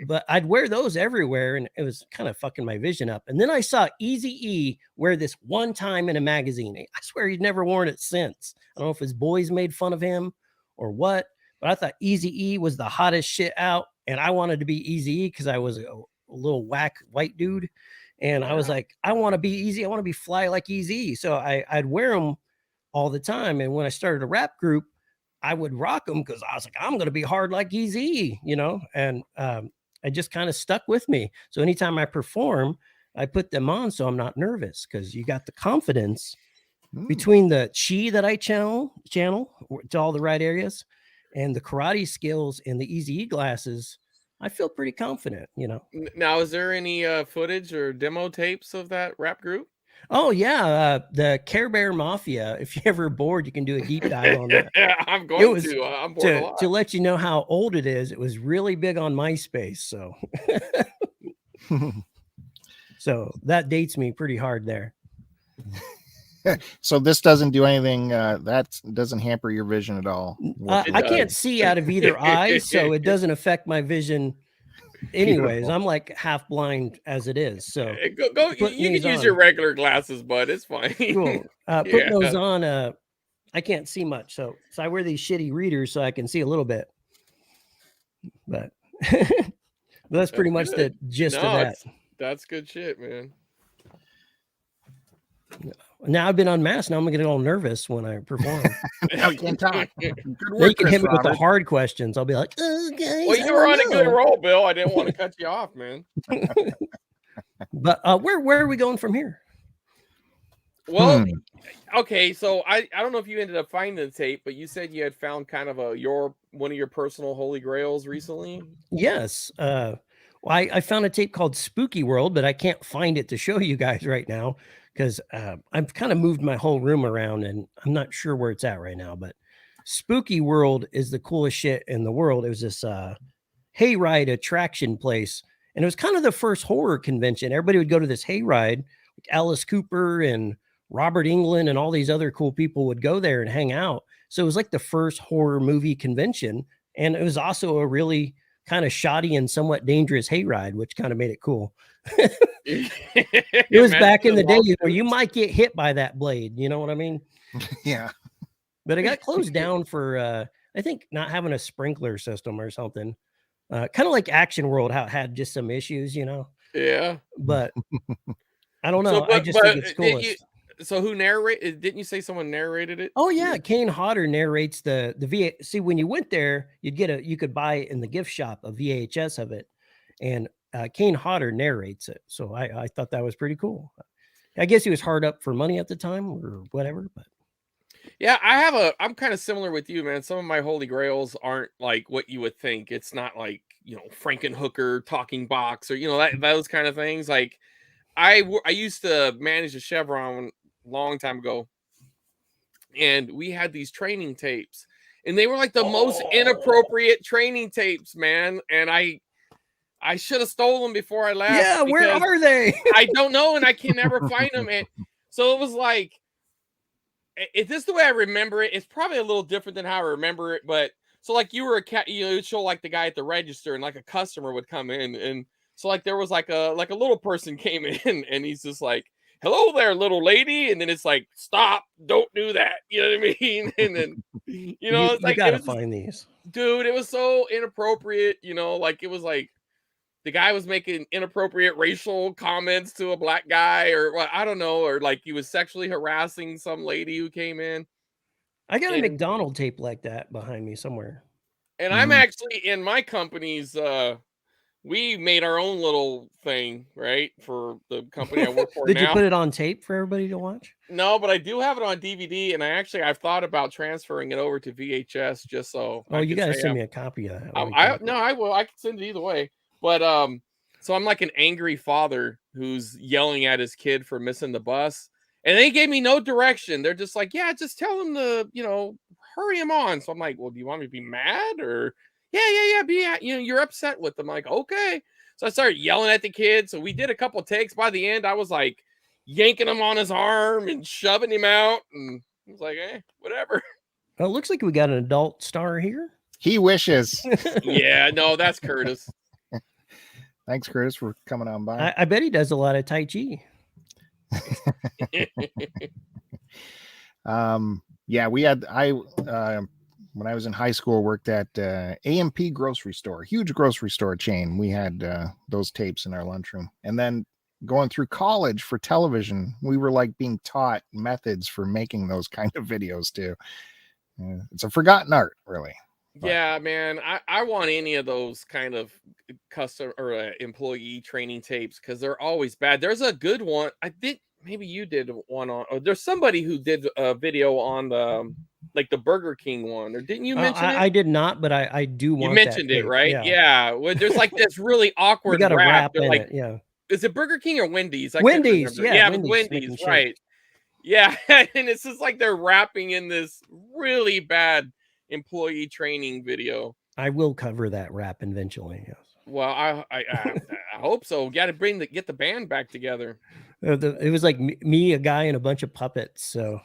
but I'd wear those everywhere, and it was kind of fucking my vision up. And then I saw Eazy-E wear this one time in a magazine. I swear he'd never worn it since. I don't know if his boys made fun of him or what, but I thought Eazy-E was the hottest shit out, and I wanted to be Eazy-E because I was a little whack white dude, and I was like, I want to be easy. I want to be fly like Eazy. So I'd wear them all the time. And when I started a rap group, I would rock them because I was like, I'm going to be hard like Eazy, and I just kind of stuck with me. So anytime I perform, I put them on so I'm not nervous, because you got the confidence between the chi that I channel to all the right areas and the karate skills and the Eazy-E glasses. I feel pretty confident, Now, is there any footage or demo tapes of that rap group? Oh yeah, the Care Bear Mafia. If you're ever bored, you can do a deep dive on that. I'm going to. I'm bored a lot. To let you know how old it is. It was really big on MySpace, so so that dates me pretty hard there. So this doesn't do anything that doesn't hamper your vision at all. I can't see out of either eye, so it doesn't affect my vision anyways, I'm like half blind as it is. So go you can use your regular glasses, bud. It's fine. Cool. Putting those on, I can't see much. So I wear these shitty readers so I can see a little bit. But that's pretty much the gist of that. That's good shit, man. Now I've been unmasked. Now I'm gonna get all nervous when I perform. Now you can't talk. Good work, you can hit me with the hard questions. I'll be like, oh, guys, well, you were on a good roll, Bill. I didn't want to cut you off, man. But where are we going from here? Well, okay, so I don't know if you ended up finding the tape, but you said you had found kind of one of your personal holy grails recently. Yes. Well, I found a tape called Spooky World, but I can't find it to show you guys right now because I've kind of moved my whole room around and I'm not sure where it's at right now. But Spooky World is the coolest shit in the world. It was this hayride attraction place, and it was kind of the first horror convention. Everybody would go to this hayride, like Alice Cooper and Robert Englund and all these other cool people would go there and hang out. So it was like the first horror movie convention. And it was also a really kind of shoddy and somewhat dangerous hayride, which kind of made it cool. It was back in the day where you might get hit by that blade. You know what I mean? Yeah. But it got closed down for, I think, not having a sprinkler system or something. Kind of like Action World, how it had just some issues, you know? Yeah. But I don't know. I just think it's coolest. So who narrated? Didn't you say someone narrated it? Oh yeah, Kane Hodder narrates the See, when you went there, you could buy in the gift shop a VHS of it, and Kane Hodder narrates it. So I thought that was pretty cool. I guess he was hard up for money at the time or whatever. But yeah, I'm kind of similar with you, man. Some of my holy grails aren't like what you would think. It's not like, you know, Frankenhooker, talking box, or, you know, those kind of things. Like I used to manage a Chevron long time ago, and we had these training tapes, and they were like the most inappropriate training tapes, man. And I should have stolen them before I left. Yeah, where are they? I don't know, and I can never find them. And so it was like, if this is the way I remember it, it's probably a little different than how I remember it. But so like you were a cat, you know, it'd show like the guy at the register, and like a customer would come in, and so like there was like a little person came in, and he's just like, hello there, little lady. And then it's like, stop, don't do that. You know what I mean? And then, you know, it's like, you gotta find these. Dude, it was so inappropriate. You know, like it was like the guy was making inappropriate racial comments to a black guy, or well, I don't know, or like he was sexually harassing some lady who came in. I got a McDonald tape like that behind me somewhere. And I'm actually in my company's, we made our own little thing, right, for the company I work for. Did you put it on tape for everybody to watch? No, but I do have it on DVD, and I've thought about transferring it over to VHS just so. Oh, you gotta send me a copy of that. I will. I can send it either way. But so I'm like an angry father who's yelling at his kid for missing the bus, and they gave me no direction. They're just like, yeah, just tell him to, you know, hurry him on. So I'm like, well, do you want me to be mad or? Yeah. You know, you're upset with them. I'm like, okay. So I started yelling at the kid. So we did a couple of takes. By the end, I was like yanking him on his arm and shoving him out. And I was like, whatever. Well, it looks like we got an adult star here. He wishes. Yeah, no, that's Curtis. Thanks, Curtis, for coming on by. I bet he does a lot of Tai Chi. Yeah, we had, when I was in high school, worked at AMP grocery store, huge grocery store chain. We had those tapes in our lunchroom. And then going through college for television, we were like being taught methods for making those kind of videos too. It's a forgotten art, really. But yeah, man, I want any of those kind of custom or employee training tapes because they're always bad. There's a good one. I think maybe you did one on, or there's somebody who did a video on the like the Burger King one, or didn't you mention it? I did not, but I do want. You mentioned it, right? Yeah. Well, there's like this really awkward. You got a rap in like, it, yeah. Is it Burger King or Wendy's? Wendy's, yeah. Wendy's, right? Yeah, and it's just like they're rapping in this really bad employee training video. I will cover that rap eventually. Yes. Well, I hope so. Got to get the band back together. It was like me, a guy, and a bunch of puppets. So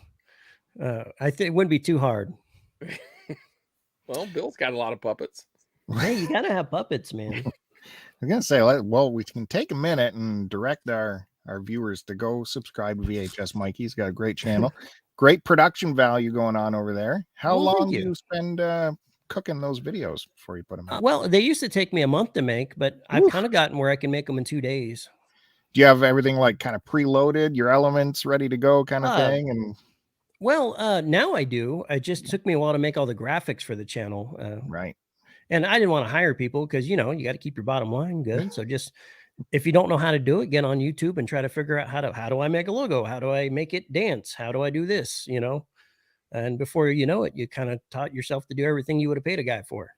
I think it wouldn't be too hard. Well, Bill's got a lot of puppets. Hey, you gotta have puppets, man. I'm gonna say, well, we can take a minute and direct our viewers to go subscribe to VHS Mikey. He's got a great channel, great production value going on over there. How long do you spend cooking those videos before you put them out? Well, they used to take me a month to make, but I've kind of gotten where I can make them in 2 days. Do you have everything like kind of preloaded, your elements ready to go kind of thing? And well, now I do. It just took me a while to make all the graphics for the channel. Right. And I didn't want to hire people because, you know, you got to keep your bottom line good. So just, if you don't know how to do it, get on YouTube and try to figure out how do I make a logo? How do I make it dance? How do I do this? You know, and before you know it, you kind of taught yourself to do everything you would have paid a guy for.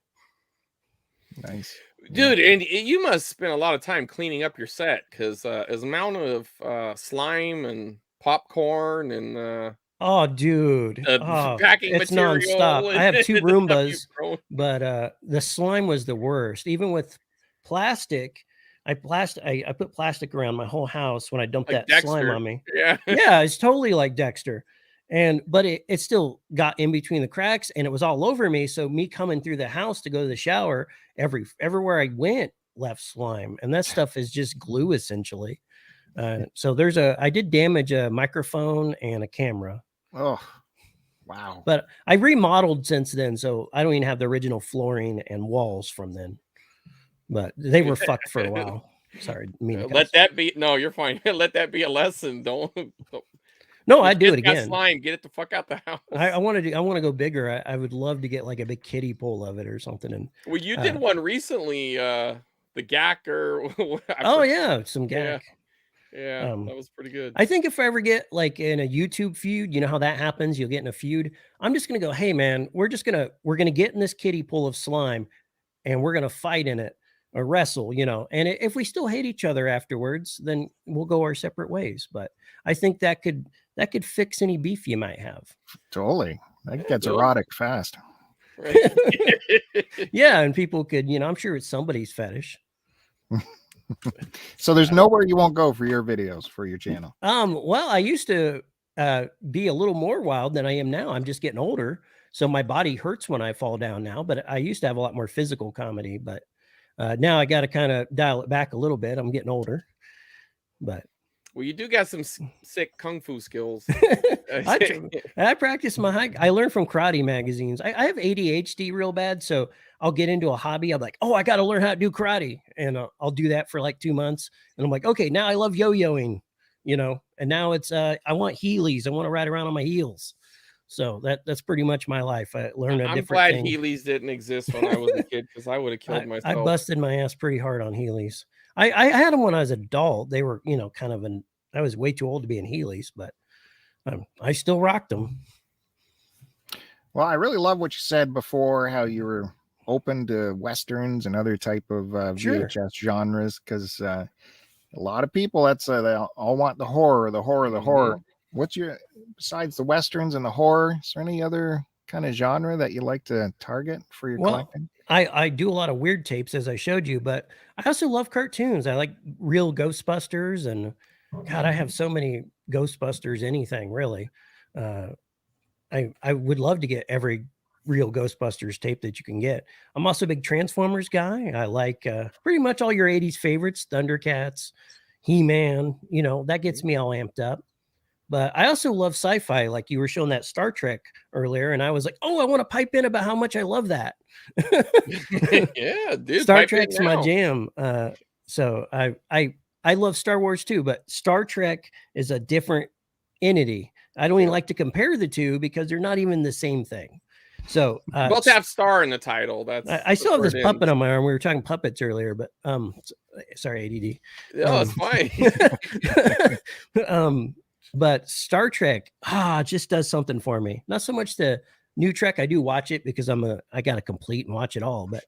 Nice. Dude, and you must spend a lot of time cleaning up your set because as amount of slime and popcorn and oh, dude, packing it's material. nonstop. I have 2 Roombas, but the slime was the worst. Even with plastic, I put plastic around my whole house when I dumped like that Dexter. slime on me. Yeah, yeah, it's totally like Dexter. But it still got in between the cracks and it was all over me. So me coming through the house to go to the shower, everywhere I went left slime, and that stuff is just glue essentially. So I did damage a microphone and a camera. Oh, wow. But I remodeled since then, so I don't even have the original flooring and walls from then. But they were fucked for a while. Sorry. Let that be. No, you're fine. Let that be a lesson. Don't. No, I'd do it again. Slime, get it the fuck out the house. I want to go bigger. I would love to get like a big kiddie pool of it or something. And well, you did one recently, the gack or oh yeah, some gack. Yeah, that was pretty good. I think if I ever get like in a YouTube feud, you know how that happens, you'll get in a feud. I'm just gonna go, hey man, we're gonna get in this kiddie pool of slime and we're gonna fight in it or wrestle, you know. And if we still hate each other afterwards, then we'll go our separate ways. But I think that could fix any beef you might have. Totally. That gets erotic fast. Right. Yeah, and people could, you know, I'm sure it's somebody's fetish. So there's nowhere you won't go for your videos for your channel. Well, I used to be a little more wild than I am now. I'm just getting older, so my body hurts when I fall down now. But I used to have a lot more physical comedy. But now I got to kind of dial it back a little bit. I'm getting older. But well, you do got some sick kung fu skills. I practice my hike. I learned from karate magazines. I have ADHD real bad, so I'll get into a hobby. I'm like, oh, I got to learn how to do karate, and I'll do that for like 2 months, and I'm like, okay, now I love yo-yoing, you know. And now it's I want Heelys. I want to ride around on my heels. So that's pretty much my life. I learned a different glad thing. Heelys didn't exist when I was a kid because I would have killed myself. I busted my ass pretty hard on Heelys. I had them when I was an adult. They were, you know, kind of I was way too old to be in Heelys, but I still rocked them. Well, I really love what you said before, how you were open to Westerns and other type of VHS genres, because a lot of people, they all want the horror. What's besides the Westerns and the horror, is there any other kind of genre that you like to target for your collecting? I do a lot of weird tapes, as I showed you, but I also love cartoons. I like real Ghostbusters, and God, I have so many Ghostbusters, anything really. I would love to get every real Ghostbusters tape that you can get. I'm also a big Transformers guy. I like pretty much all your 80s favorites, Thundercats, He-Man, you know, that gets me all amped up. But I also love sci-fi, like you were showing that Star Trek earlier, and I was like, oh, I want to pipe in about how much I love that. Yeah, dude. Star Trek's my jam. So I love Star Wars too, but Star Trek is a different entity. I don't even like to compare the two because they're not even the same thing. So both have star in the title. I still have this puppet on my arm. We were talking puppets earlier, but sorry, ADD. No, it's fine. But Star Trek just does something for me. Not so much the new Trek. I do watch it because I got to complete and watch it all. But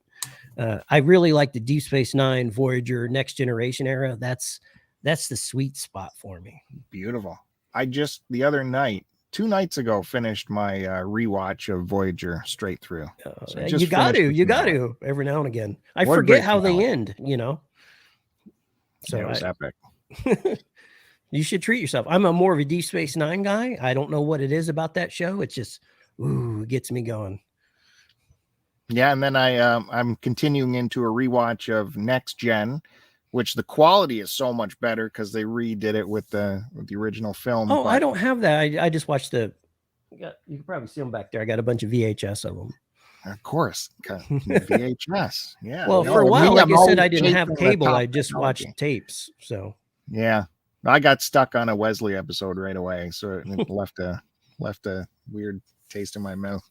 I really like the Deep Space Nine, Voyager, Next Generation era. That's the sweet spot for me. Beautiful. I just the other night, 2 nights ago, finished my rewatch of Voyager straight through. So you got to every now and again. I forget how they end, you know. So it was epic. You should treat yourself. I'm more of a Deep Space Nine guy. I don't know what it is about that show. It's just, it gets me going. Yeah, and then I'm continuing into a rewatch of Next Gen, which the quality is so much better because they redid it with the original film. Oh, I don't have that. I just watched you can probably see them back there. I got a bunch of VHS of them. Of course, VHS. Yeah. Well, for a while, like I said, I didn't have cable. I just watched tapes. So yeah, I got stuck on a Wesley episode right away, so it left a weird taste in my mouth.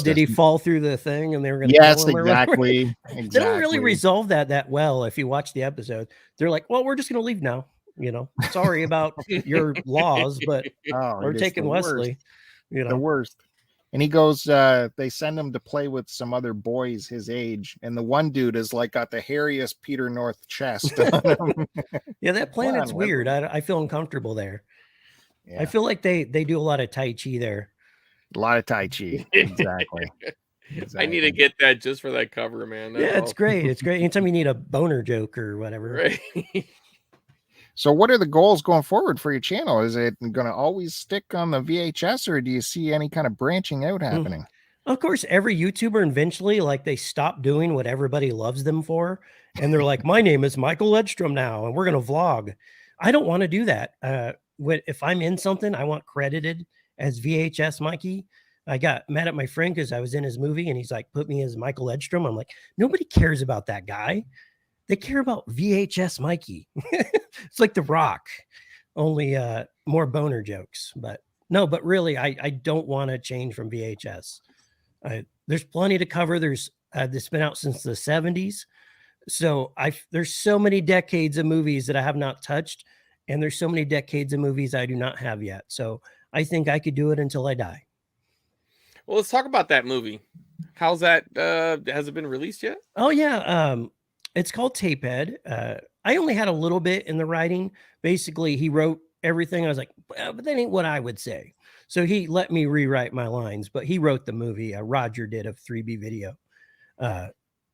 Did he fall through the thing and they were going to Yes, exactly. They don't really resolve that well if you watch the episode. They're like, well, we're just going to leave now. Sorry about your laws, but we're taking Wesley. The worst. And he goes, they send him to play with some other boys his age. And the one dude is like got the hairiest Peter North chest. Yeah, that planet's weird. I feel uncomfortable there. Yeah. I feel like they do a lot of Tai Chi there. A lot of Tai Chi. Exactly. I need to get that just for that cover, man. Yeah, it's great. It's great. Anytime you need a boner joke or whatever. Right. So what are the goals going forward for your channel? Is it going to always stick on the VHS, or do you see any kind of branching out happening? Of course, every YouTuber eventually, like, they stop doing what everybody loves them for. And they're like, my name is Michael Edstrom now, and we're going to vlog. I don't want to do that. If I'm in something, I want credited as VHS Mikey. I got mad at my friend because I was in his movie, and he's like, put me as Michael Edstrom. I'm like, nobody cares about that guy. They care about VHS Mikey. It's like The Rock, only more boner jokes. But really, I don't want to change from VHS. There's plenty to cover. This been out since the 70s. So there's so many decades of movies that I have not touched. And there's so many decades of movies I do not have yet. So I think I could do it until I die. Well, let's talk about that movie. How's that? Has it been released yet? Oh, yeah. It's called Tapehead. I only had a little bit in the writing. Basically, he wrote everything. I was like, well, but that ain't what I would say. So he let me rewrite my lines, but he wrote the movie. Roger did of 3B Video.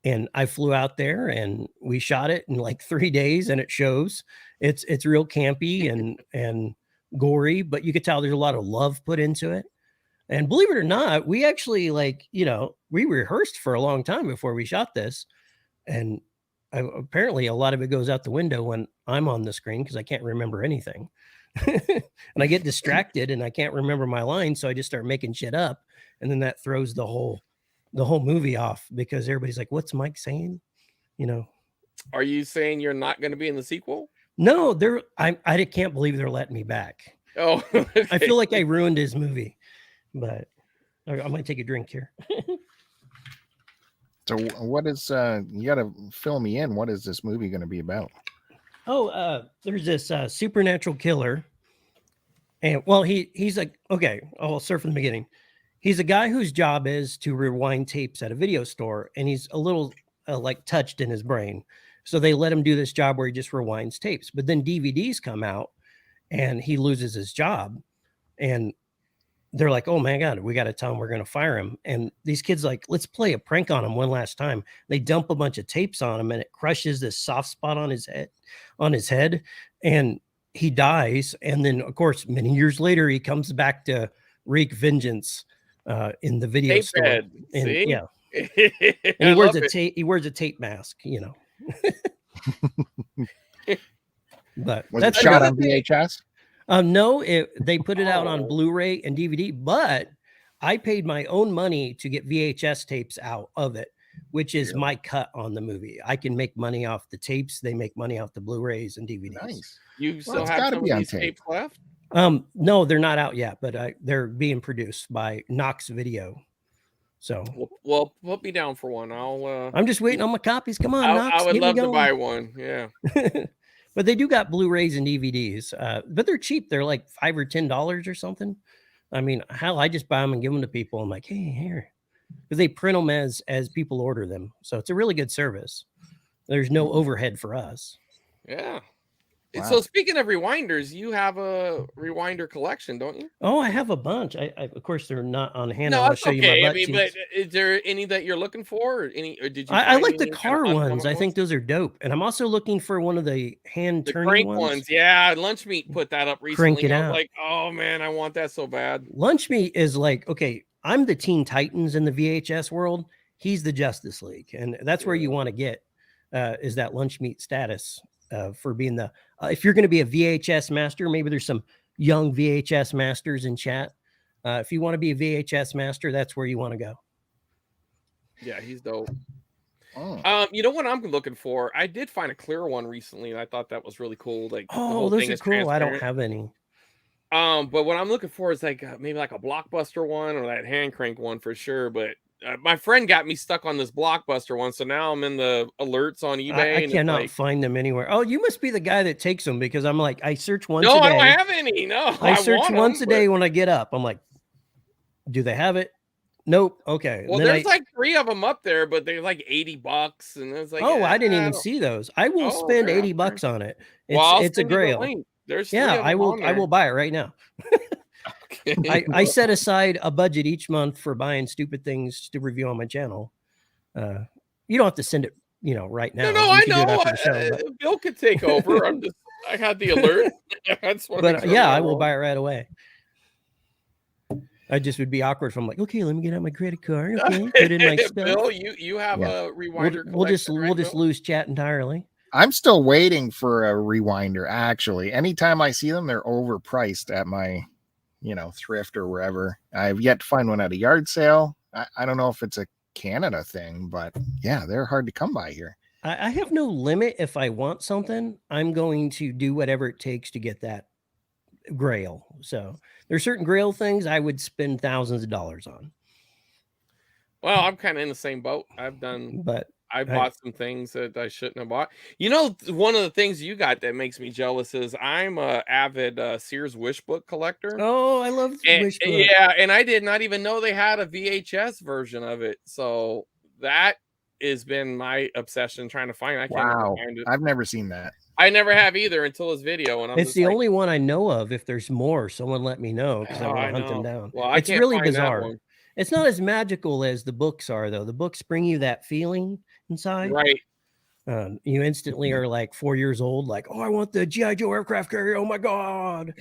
And I flew out there and we shot it in like 3 days, and it shows. It's real campy and gory, but you could tell there's a lot of love put into it. And believe it or not, we actually we rehearsed for a long time before we shot this. And apparently a lot of it goes out the window when I'm on the screen because I can't remember anything. And I get distracted and I can't remember my lines. So I just start making shit up. And then that throws the whole movie off because everybody's like, what's Mike saying? Are you saying you're not going to be in the sequel? No, I can't believe they're letting me back. Oh, okay. I feel like I ruined his movie, but I might take a drink here. So what is, you got to fill me in. What is this movie going to be about? Oh, there's this supernatural killer. And well, he's like, okay, I'll start from the beginning. He's a guy whose job is to rewind tapes at a video store. And he's a little touched in his brain. So they let him do this job where he just rewinds tapes. But then DVDs come out and he loses his job. And they're like, oh my God, we got to tell him we're going to fire him. And these kids like, let's play a prank on him one last time. They dump a bunch of tapes on him and it crushes this soft spot on his head. And he dies. And then of course, many years later, he comes back to wreak vengeance in the video store. And, yeah. And he wears a tape mask, But was it shot on VHS? No, they put it out on Blu-ray and DVD, but I paid my own money to get VHS tapes out of it, which is my cut on the movie. I can make money off the tapes. They make money off the Blu-rays and DVDs. Nice. You still have some of these tapes left? No, they're not out yet, but they're being produced by Knox Video. So, well, put me down for one. I'm just waiting on my copies. Come on, Knox, I would love to buy one. Yeah. But they do got Blu-rays and DVDs, but they're cheap. They're like $5 or $10 or something. I mean, hell, I just buy them and give them to people. I'm like, hey, here, because they print them as people order them. So it's a really good service. There's no overhead for us. Yeah. Wow. So speaking of rewinders, you have a rewinder collection, don't you? Oh, I have a bunch. I of course they're not on hand. No, I'll that's show okay. you my I mean, but is there any that you're looking for? Or did you? I like the car ones. I think those are dope. And I'm also looking for one of the hand turning ones. Yeah, Lunch Meat put that up recently. Crank it out. Like, oh man, I want that so bad. Lunch Meat is like, okay, I'm the Teen Titans in the VHS world. he's the Justice League, and that's where you want to get is that lunch meat status for being the. If you're going to be a VHS master, maybe there's some young VHS masters in chat. If you want to be a VHS master, that's where you want to go. Yeah, he's dope. You know what I'm looking for? I did find a clear one recently, and I thought that was really cool. Like, the whole those thing are cool. I don't have any. But what I'm looking for is like maybe like a Blockbuster one or that hand crank one for sure. But my friend got me stuck on this Blockbuster one, so now I'm in the alerts on eBay. I cannot find them anywhere. Oh, you must be the guy that takes them, because I'm like, I search once. No, a day. I don't have any. No, I search once a day when I get up. I'm like, do they have it? Nope. Okay. Well, there's like 3 of them up there, but they're like $80, and it's like, oh, I didn't even see those. I will spend $80 on it. It's a grail. There's I will buy it right now. Okay. I set aside a budget each month for buying stupid things to review on my channel. You don't have to send it, right now. No, I know. Bill could take over. I had the alert. I will buy it right away. I just would be awkward if I'm like, okay, let me get out my credit card. Okay, put in my stuff. Bill, you have a rewinder. We'll just lose chat entirely. I'm still waiting for a rewinder. Actually, anytime I see them, they're overpriced at my, thrift or wherever. I've yet to find one at a yard sale. I don't know if it's a Canada thing, but yeah, they're hard to come by here. I have no limit. If I want something, I'm going to do whatever it takes to get that grail. So there's certain grail things I would spend thousands of dollars on. Well, I'm kind of in the same boat. I bought some things that I shouldn't have bought. One of the things you got that makes me jealous is I'm a avid Sears Wish Book collector. Oh, I love Wish Book. Yeah, and I did not even know they had a VHS version of it. So that has been my obsession, trying to find it. I can't ever find it. I've never seen that. I never have either until this video. And it's the only one I know of. If there's more, someone let me know, because I want to hunt them down. Well, it's really bizarre. It's not as magical as the books are, though. The books bring you that feeling inside. Right. You instantly are like 4 years old, like, oh, I want the G.I. Joe aircraft carrier. Oh my God.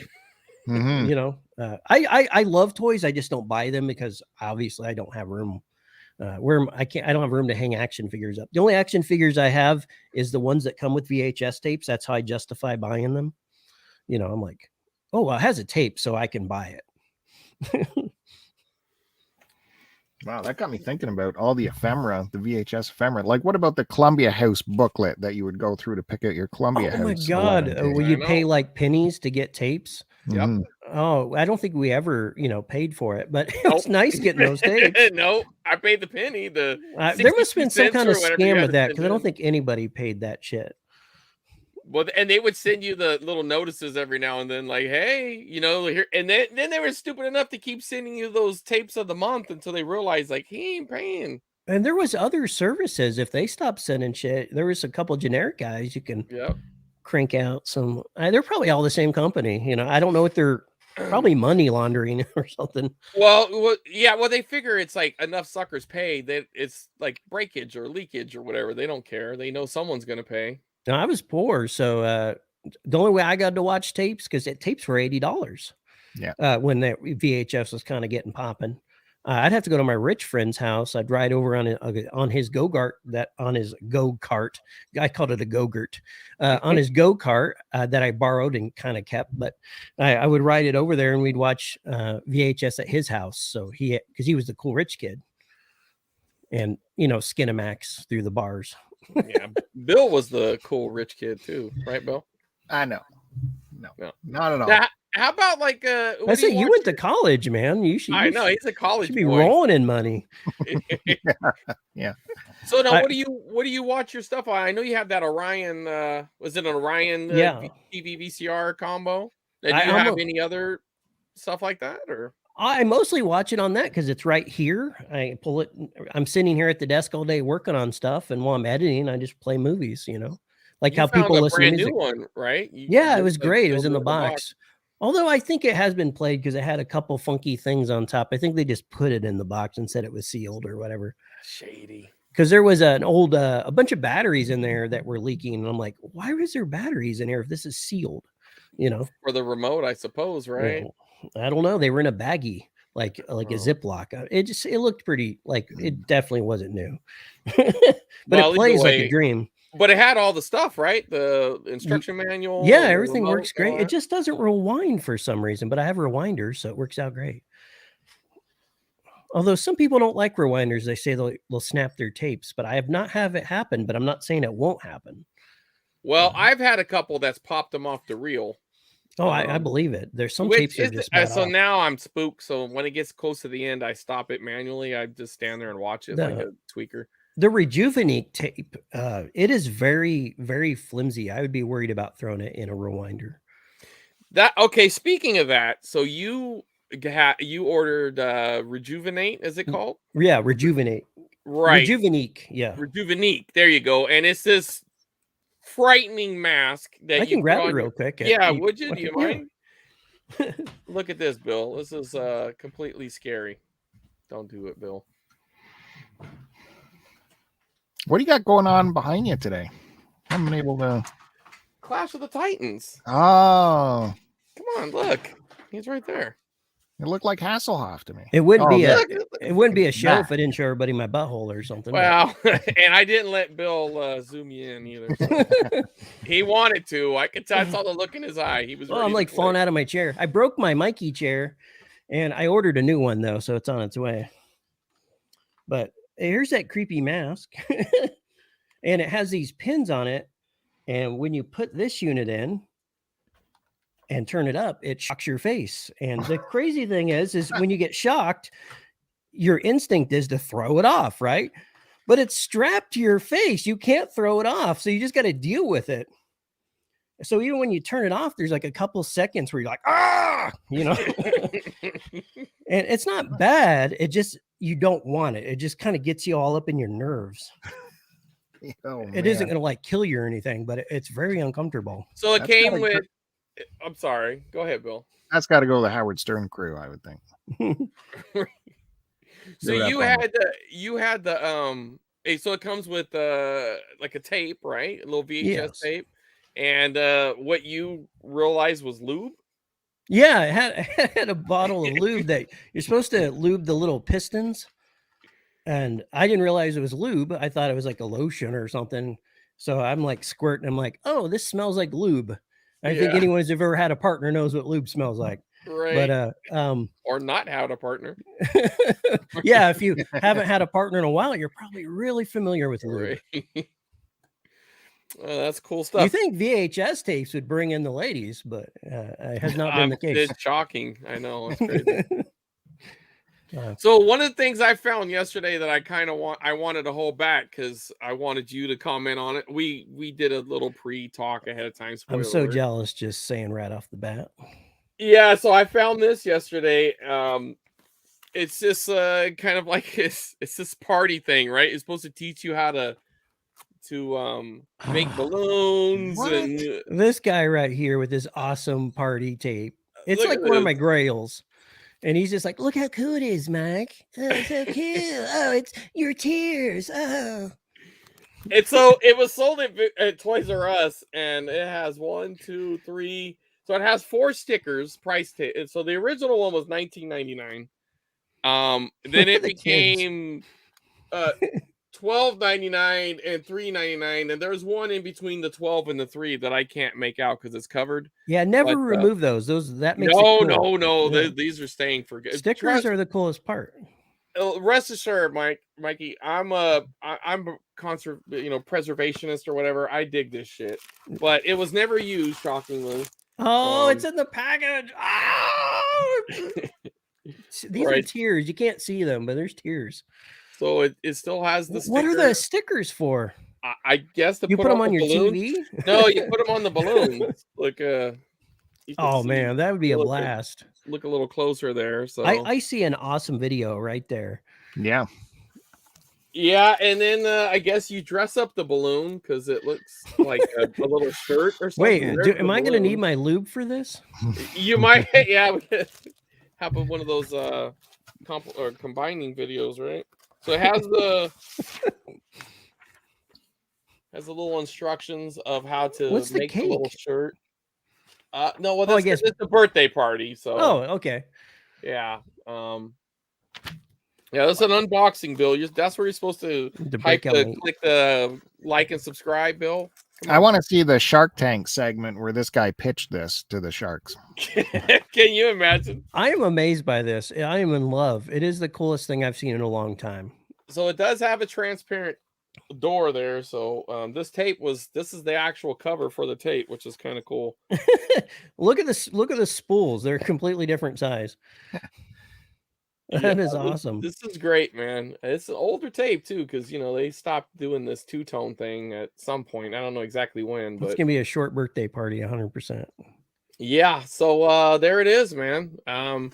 Mm-hmm. I love toys. I just don't buy them because obviously I don't have room. I don't have room to hang action figures up. The only action figures I have is the ones that come with VHS tapes. That's how I justify buying them. I'm like, oh, well, it has a tape, so I can buy it. Wow, that got me thinking about all the ephemera, the VHS ephemera. Like, what about the Columbia House booklet that you would go through to pick out your Columbia House? Oh my God, will you pay like pennies to get tapes? Yep. Mm-hmm. Oh, I don't think we ever, paid for it, but it was nice getting those tapes. No, I paid the penny. There must have been some kind of scam with that, because I don't think anybody paid that shit. Well, and they would send you the little notices every now and then, like, hey, here. And then they were stupid enough to keep sending you those tapes of the month until they realized, like, he ain't paying. And there was other services. If they stopped sending shit, there was a couple generic guys you can crank out some. They're probably all the same company. I don't know what they're probably money laundering or something. Well, yeah. Well, they figure it's like enough suckers pay that it's like breakage or leakage or whatever. They don't care. They know someone's going to pay. Now, I was poor, so the only way I got to watch tapes, because tapes were $80. Yeah. When the VHS was kind of getting popping, I'd have to go to my rich friend's house. I'd ride over on his go-kart, I called it a go-gurt, on his go-kart that I borrowed and kind of kept. But I would ride it over there, and we'd watch VHS at his house. So because he was the cool rich kid, and Skinamax through the bars. Yeah, Bill was the cool rich kid too, right, Bill? I know. No, not at all. How about like I say you went to college, man. I know he's a college. Should be rolling in money. Yeah. So now, what do you watch your stuff on? I know you have that Orion. Was it an Orion TV VCR combo? Do you have any other stuff like that, or? I mostly watch it on that because it's right here. I pull it. I'm sitting here at the desk all day working on stuff, and while I'm editing, I just play movies. Like how people listen to music. New one, right? Yeah, it was great. It was in the box. Although I think it has been played because it had a couple funky things on top. I think they just put it in the box and said it was sealed or whatever. Shady. Because there was an old a bunch of batteries in there that were leaking, and I'm like, why is there batteries in here if this is sealed? For the remote, I suppose, right? I don't know. They were in a baggie. like a Ziploc. It looked pretty, like it definitely wasn't new, but it plays like a dream. But it had all the stuff, right? The instruction manual. Yeah, everything works great. It just doesn't rewind for some reason, but I have rewinders, so it works out great. Although some people don't like rewinders, they say they'll snap their tapes, but I have not had it happen, but I'm not saying it won't happen. Well, I've had a couple that's popped them off the reel. Oh, I believe it. There's some tapes that are just so off. Now I'm spooked. So when it gets close to the end, I stop it manually. I just stand there and watch it like a tweaker. The Rejuvenate tape, it is very, very flimsy. I would be worried about throwing it in a rewinder. Okay, speaking of that, so you ordered Rejuvenate, is it called? Yeah, Rejuvenate. Right. Rejuvenate, yeah. Rejuvenate, there you go. And it's this frightening mask that I can grab it real quick. Yeah, would you? Do you mind? Look at this, Bill. This is completely scary. Don't do it, Bill. What do you got going on behind you today? I haven't been able to. Clash of the Titans. Oh. Come on, look. He's right there. It looked like Hasselhoff to me. It wouldn't be a show if I didn't show everybody my butthole or something. Well, and I didn't let Bill zoom you in either. So. He wanted to. I could tell. I saw the look in his eye. He was. Well, I'm like falling out of my chair. I broke my Mikey chair, and I ordered a new one though, so it's on its way. But here's that creepy mask, and it has these pins on it. And when you put this unit in and turn it up, it shocks your face. And the crazy thing is when you get shocked, your instinct is to throw it off, right? But it's strapped to your face. You can't throw it off. So you just got to deal with it. So even when you turn it off, there's like a couple seconds where you're like, ah, you know, and it's not bad. It just, you don't want it. It just kind of gets you all up in your nerves. It isn't going to like kill you or anything, but it's very uncomfortable. So it came with, I'm sorry. Go ahead, Bill. That's got to go to the Howard Stern crew, I would think. So you had the so it comes with like a tape, right? A little VHS tape. And what you realized was lube? Yeah, it had a bottle of lube that you're supposed to lube the little pistons. And I didn't realize it was lube. I thought it was like a lotion or something. So I'm like squirting. I'm like, oh, this smells like lube. I think anyone who's ever had a partner knows what lube smells like. Right. But or not had a partner. Yeah, if you haven't had a partner in a while, you're probably really familiar with lube. Right. That's cool stuff. You think VHS tapes would bring in the ladies, but it has not been the case. It's shocking. I know. It's crazy. So one of the things I found yesterday that I wanted to hold back because I wanted you to comment on it. We did a little pre-talk ahead of time. I'm so jealous just saying right off the bat. Yeah, so I found this yesterday. It's just kind of like it's this party thing, right? It's supposed to teach you how to make balloons. And this guy right here with this awesome party tape. It's like one of my grails. And he's just like, look how cool it is, Mike. Oh, so cool. Oh, it's your tears. Oh. And so it was sold at Toys R Us, and it has 1, 2, 3. So it has 4 stickers, price tag. So the original one was $19.99. Then it became $12.99 and $3.99, and there's one in between the 12 and the 3 that I can't make out because it's covered. Yeah, never remove those. That makes it cool. No. Yeah. These are staying for good. Stickers are the coolest part. Rest assured, Mikey, I'm a preservationist or whatever. I dig this shit, but it was never used. Shockingly. Oh, it's in the package. Oh! These are tears. You can't see them, but there's tears. So it still has the sticker. What are the stickers for? I guess to you put them on your balloons. TV? No, you put them on the balloons. Like oh man, that would be a blast. Look a little closer there. So I see an awesome video right there. Yeah. Yeah, and then I guess you dress up the balloon because it looks like a little shirt or something. Wait, am I going to need my lube for this? You might, yeah. Have one of those combining videos, right? So it has the little instructions of how to make the little shirt. No, well, I guess it's a birthday party. So okay. Yeah. Yeah, that's an unboxing, Bill. That's where you're supposed to click the like and subscribe, Bill. I want to see the Shark Tank segment where this guy pitched this to the sharks. Can you imagine? I am amazed by this. I am in love. It is the coolest thing I've seen in a long time. So it does have a transparent door there. So this is the actual cover for the tape, which is kind of cool. Look at this. Look at the spools. They're completely different size. That is awesome. This is great, man. It's an older tape too, because they stopped doing this two-tone thing at some point. I don't know exactly when, but it's gonna be a short birthday party, 100%. Yeah. So there it is, man. I'm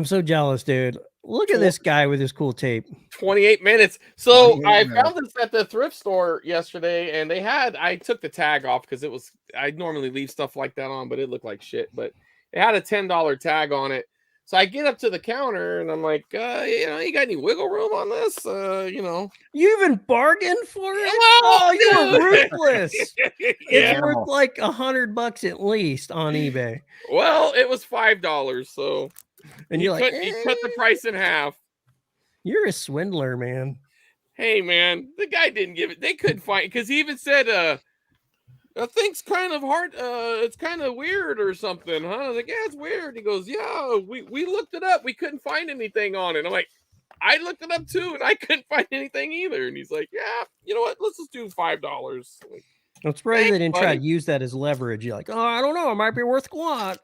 so jealous, dude. Look at this guy with his cool tape. 28 minutes. So I found this at the thrift store yesterday, and I took the tag off because I normally leave stuff like that on, but it looked like shit. But it had a $10 tag on it. So I get up to the counter and I'm like, you got any wiggle room on this? You even bargained for it? Oh, you were ruthless. It's worth like $100 at least on eBay. Well, it was $5, so and you cut the price in half. You're a swindler, man. Hey, man, the guy didn't give it. They couldn't find, because he even said, I think's kind of hard. It's kind of weird or something, huh? I was like, yeah, it's weird. He goes, yeah, we looked it up. We couldn't find anything on it. I'm like, I looked it up too, and I couldn't find anything either. And he's like, yeah, you know what? Let's just do $5. Like, I'm surprised they didn't try to use that as leverage. You're like, oh, I don't know. It might be worth a lot.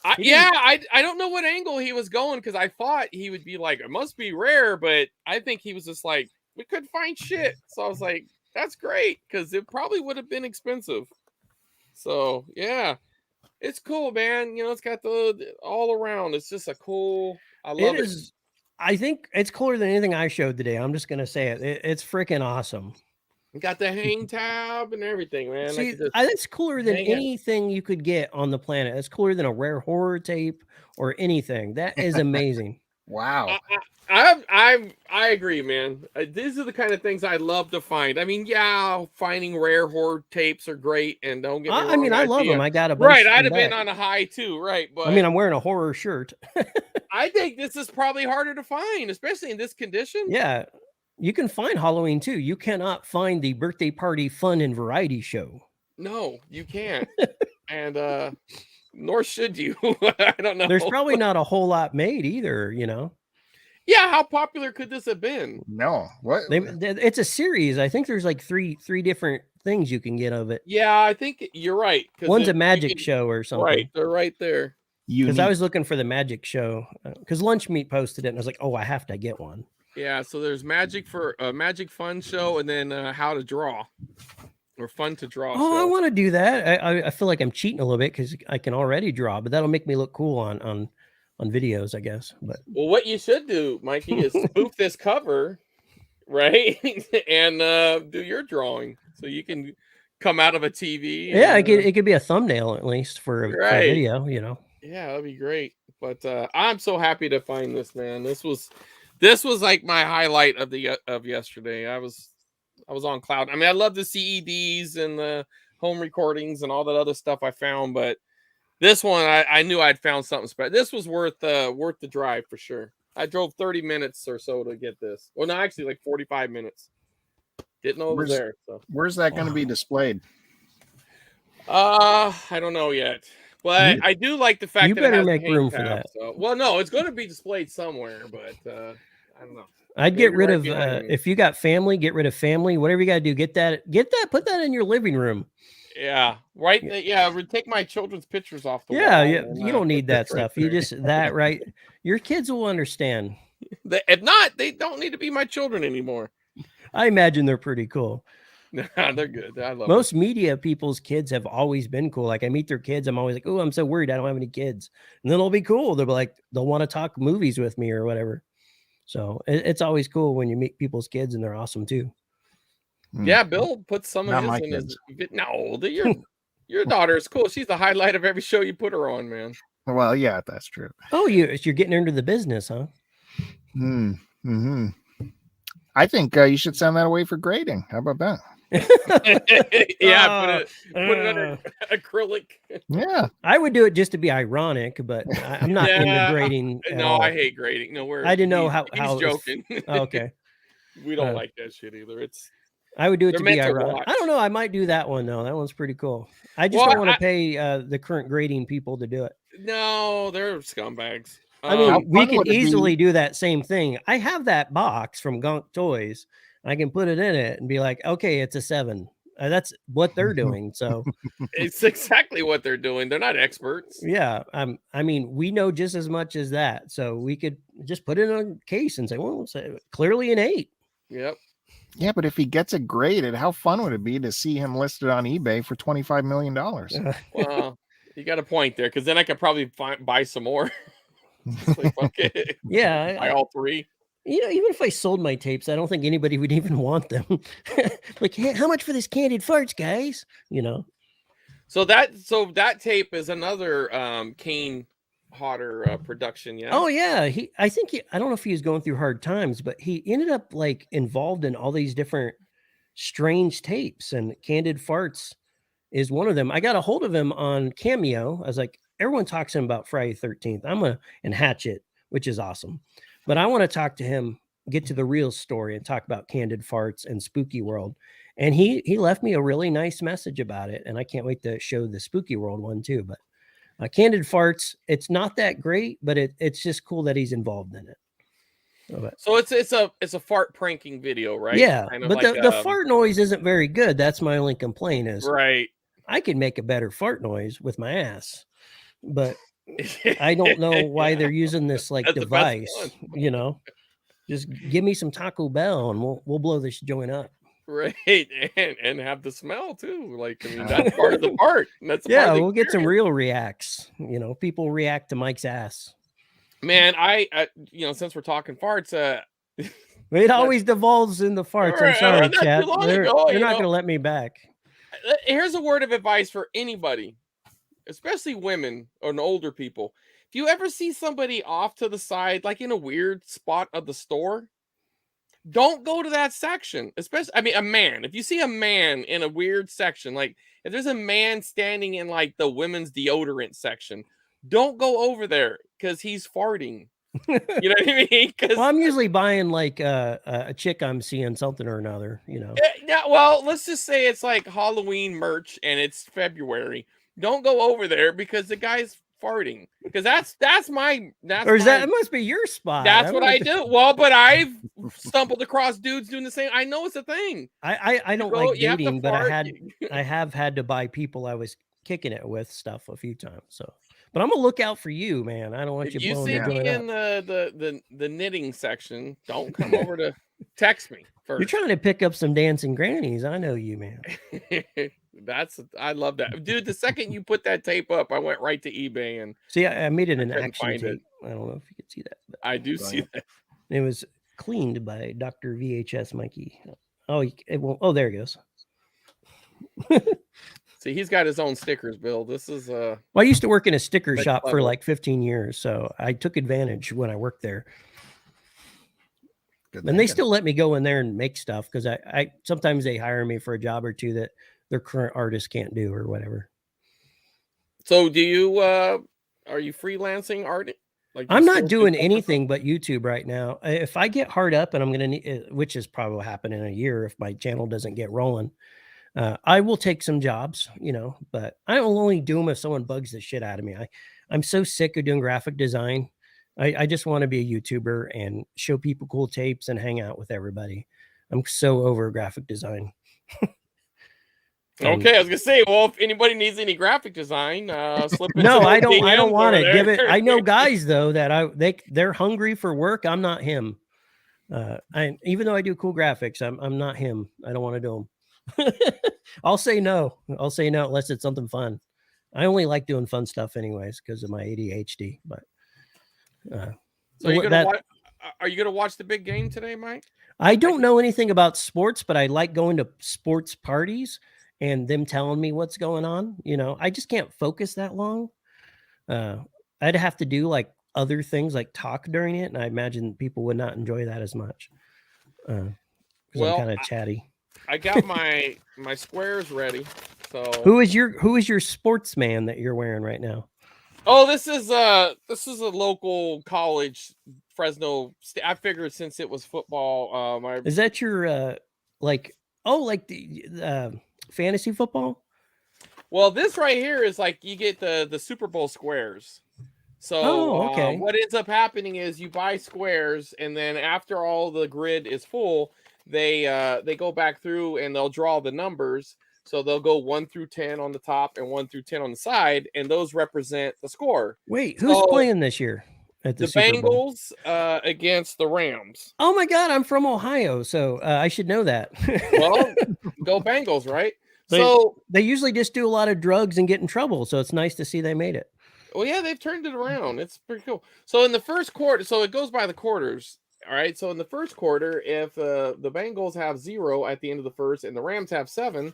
I don't know what angle he was going, because I thought he would be like, it must be rare, but I think he was just like, we couldn't find shit. So I was like, that's great, because it probably would have been expensive. So yeah, it's cool, man. It's got the all around. It's just I love it. I think it's cooler than anything I showed today. I'm just gonna say it. It's freaking awesome. You got the hang tab and everything, man. See, it's cooler than anything you could get on the planet. It's cooler than a rare horror tape or anything. That is amazing. Wow. I agree, man. These are the kind of things I love to find. I mean, yeah, finding rare horror tapes are great, and don't get me wrong. I mean, I love them. I got a bunch. Right, I'd have been on a high too, right? But I mean, I'm wearing a horror shirt. I think this is probably harder to find, especially in this condition. Yeah, you can find Halloween too. You cannot find the birthday party fun and variety show. No, you can't, and nor should you. I don't know. There's probably not a whole lot made either, Yeah, how popular could this have been? No, what? It's a series. I think there's like three different things you can get of it. Yeah, I think you're right. One's a magic show or something. Right, they're right there. Because I was looking for the magic show, because Lunch Meat posted it, and I was like, oh, I have to get one. Yeah, so there's magic for a magic fun show, and then how to draw. Or fun to draw. Oh, I want to do that. I feel like I'm cheating a little bit because I can already draw, but that'll make me look cool on videos, I guess. But well, what you should do, Mikey, is spoof this cover, right, and do your drawing so you can come out of a TV. Yeah, it could be a thumbnail at least for a video, Yeah, that'd be great. But I'm so happy to find this, man. This was like my highlight of yesterday. I was on cloud. I mean, I love the CEDs and the home recordings and all that other stuff I found, but this one I knew I'd found something special. This was worth the drive for sure. I drove 30 minutes or so to get this. Well, no, actually like 45 minutes. Didn't know it was there. So. Where's that going to be displayed? I don't know yet. But I do like the fact that you better make room for that. So. Well, no, it's going to be displayed somewhere, but I don't know. I'd get rid of if you got family, get rid of family. Whatever you got to do, get that, put that in your living room. Yeah, right. Yeah, take my children's pictures off the wall. Yeah, you don't need that stuff. You just right. Your kids will understand. If not, they don't need to be my children anymore. I imagine they're pretty cool. They're good. I love most media people's kids have always been cool. Like I meet their kids, I'm always like, oh, I'm so worried I don't have any kids. And then they'll be cool. They'll be like, they'll want to talk movies with me or whatever. So it's always cool when you meet people's kids and they're awesome too. Yeah, Bill put some of his in his. No, your daughter is cool. She's the highlight of every show you put her on, man. Well, yeah, that's true. Oh, you're getting into the business, huh? I think you should send that away for grading. How about that? Yeah, put it under acrylic. Yeah, I would do it just to be ironic, but I'm not into grading at No, all. I hate grading. No, I didn't know how he's joking. okay. We don't like that shit either. I would do it they're to be meant to ironic. watch. I don't know. I might do that one though. That one's pretty cool. I just don't want to pay the current grading people to do it. No, they're scumbags. I mean, we could easily do that same thing. I have that box from Gonk Toys. I can put it in it and be like, okay, it's a 7. That's what they're doing. So it's exactly what they're doing. They're not experts. Yeah. I mean, we know just as much as that. So we could just put it in a case and say, well, it's clearly an 8. Yep. Yeah, but if he gets it graded, how fun would it be to see him listed on eBay for $25 million? Well, you got a point there, because then I could probably buy some more. Like, okay. Yeah. Buy all 3. You know, even if I sold my tapes, I don't think anybody would even want them. Like, hey, how much for this Candid Farts, guys? You know. So that tape is another Kane Hodder production, yeah. Oh yeah, I don't know if he was going through hard times, but he ended up like involved in all these different strange tapes, and Candid Farts is one of them. I got a hold of him on Cameo. I was like, everyone talks to him about Friday 13th. And Hatchet, which is awesome. But I want to talk to him, get to the real story, and talk about Candid Farts and Spooky World. And he left me a really nice message about it. And I can't wait to show the Spooky World one too. But Candid Farts, it's not that great, but it's just cool that he's involved in it. So it's a fart pranking video, right? Yeah, kind of but like, the fart noise isn't very good. That's my only complaint is right. I could make a better fart noise with my ass, but I don't know why they're using this like device, you know. Just give me some Taco Bell and we'll blow this joint up. Right, and have the smell too. Like, I mean, that's part of the part. That's we'll get some real reacts. You know, people react to Mike's ass. Man, I you know, since we're talking farts, it always devolves into farts. I'm sorry, chat. They're not going to let me back. Here's a word of advice for anybody, especially women or older people. If you ever see somebody off to the side, like in a weird spot of the store, don't go to that section. Especially, I mean, a man. If you see a man in a weird section, like if there's a man standing in like the women's deodorant section, don't go over there because he's farting. You know what I mean? Well, I'm usually buying like a chick I'm seeing something or another, you know. Yeah, well, let's just say it's like Halloween merch and it's February. Don't go over there because the guy's farting. Because it must be your spot. That's what I do. Well, but I've stumbled across dudes doing the same. I know it's a thing. I don't like dating, but I have had to buy people I was kicking it with stuff a few times. So, but I'm gonna look out for you, man. I don't want you blowing see me in the knitting section. Don't come over to text me first. You're trying to pick up some dancing grannies. I know you, man. I love that, dude. The second you put that tape up, I went right to eBay and see. I made it an action tape. I don't know if you can see that. But I do see that. It was cleaned by Dr. VHS Mikey. Oh, it won't. Oh, there it goes. See, he's got his own stickers, Bill. This is well, I used to work in a sticker shop for like 15 years, so I took advantage when I worked there. And they still let me go in there and make stuff because I sometimes they hire me for a job or two that their current artist can't do or whatever. So do you are you freelancing art? Like I'm not doing anything but YouTube right now. If I get hard up and I'm going to need, which is probably will happen in a year if my channel doesn't get rolling, I will take some jobs, you know, but I will only do them if someone bugs the shit out of me. I'm so sick of doing graphic design. I just want to be a YouTuber and show people cool tapes and hang out with everybody. I'm so over graphic design. Okay, I was gonna say, well, if anybody needs any graphic design, slip in. No, I don't want it. Give it. I know guys though that they're hungry for work. I'm not him. Even though I do cool graphics, I'm not him. I don't want to do them. I'll say no unless it's something fun. I only like doing fun stuff anyways because of my ADHD. But so are you gonna watch the big game today, Mike? I don't know anything about sports, but I like going to sports parties and them telling me what's going on. You know, I just can't focus that long. I'd have to do like other things like talk during it. And I imagine people would not enjoy that as much. Well, I'm kind of chatty. I got my squares ready. So who is your sportsman that you're wearing right now? Oh, this is a local college, Fresno. I figured since it was football, is that your like the fantasy football? Well, this right here is like you get the Superbowl squares. So okay. What ends up happening is you buy squares, and then after all the grid is full, they go back through and they'll draw the numbers. So they'll go 1 through 10 on the top and 1 through 10 on the side, and those represent the score. Wait, who's playing this year at the Super Bowl? Bengals against the Rams. Oh my God, I'm from Ohio, so I should know that. Well, go Bengals, right? They usually just do a lot of drugs and get in trouble, so it's nice to see they made it. Well, yeah, they've turned it around. It's pretty cool. So in the first quarter, so it goes by the quarters. All right. So in the first quarter, if the Bengals have 0 at the end of the first and the Rams have 7,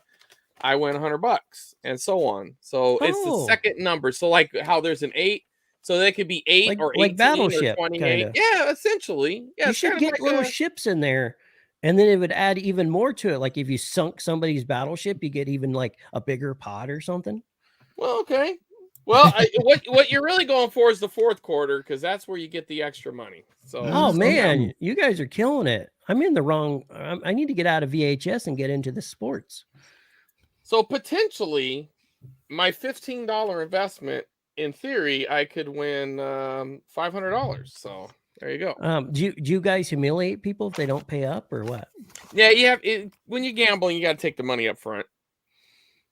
I win $100 and so on. So it's the second number. So like how there's an 8, so they could be 8 or 18 like Battleship, or 28. Kinda. Yeah, essentially. Yeah, you should get like little ships in there, and then it would add even more to it. Like if you sunk somebody's battleship, you get even like a bigger pot or something. Well, okay. Well, what you're really going for is the fourth quarter, because that's where you get the extra money. So, oh man, you guys are killing it. I'm in the wrong. I need to get out of VHS and get into the sports. So potentially, my $15 investment, in theory, I could win $500. So there you go. Do you guys humiliate people if they don't pay up or what? Yeah, you have. When you're gambling, you got to take the money up front.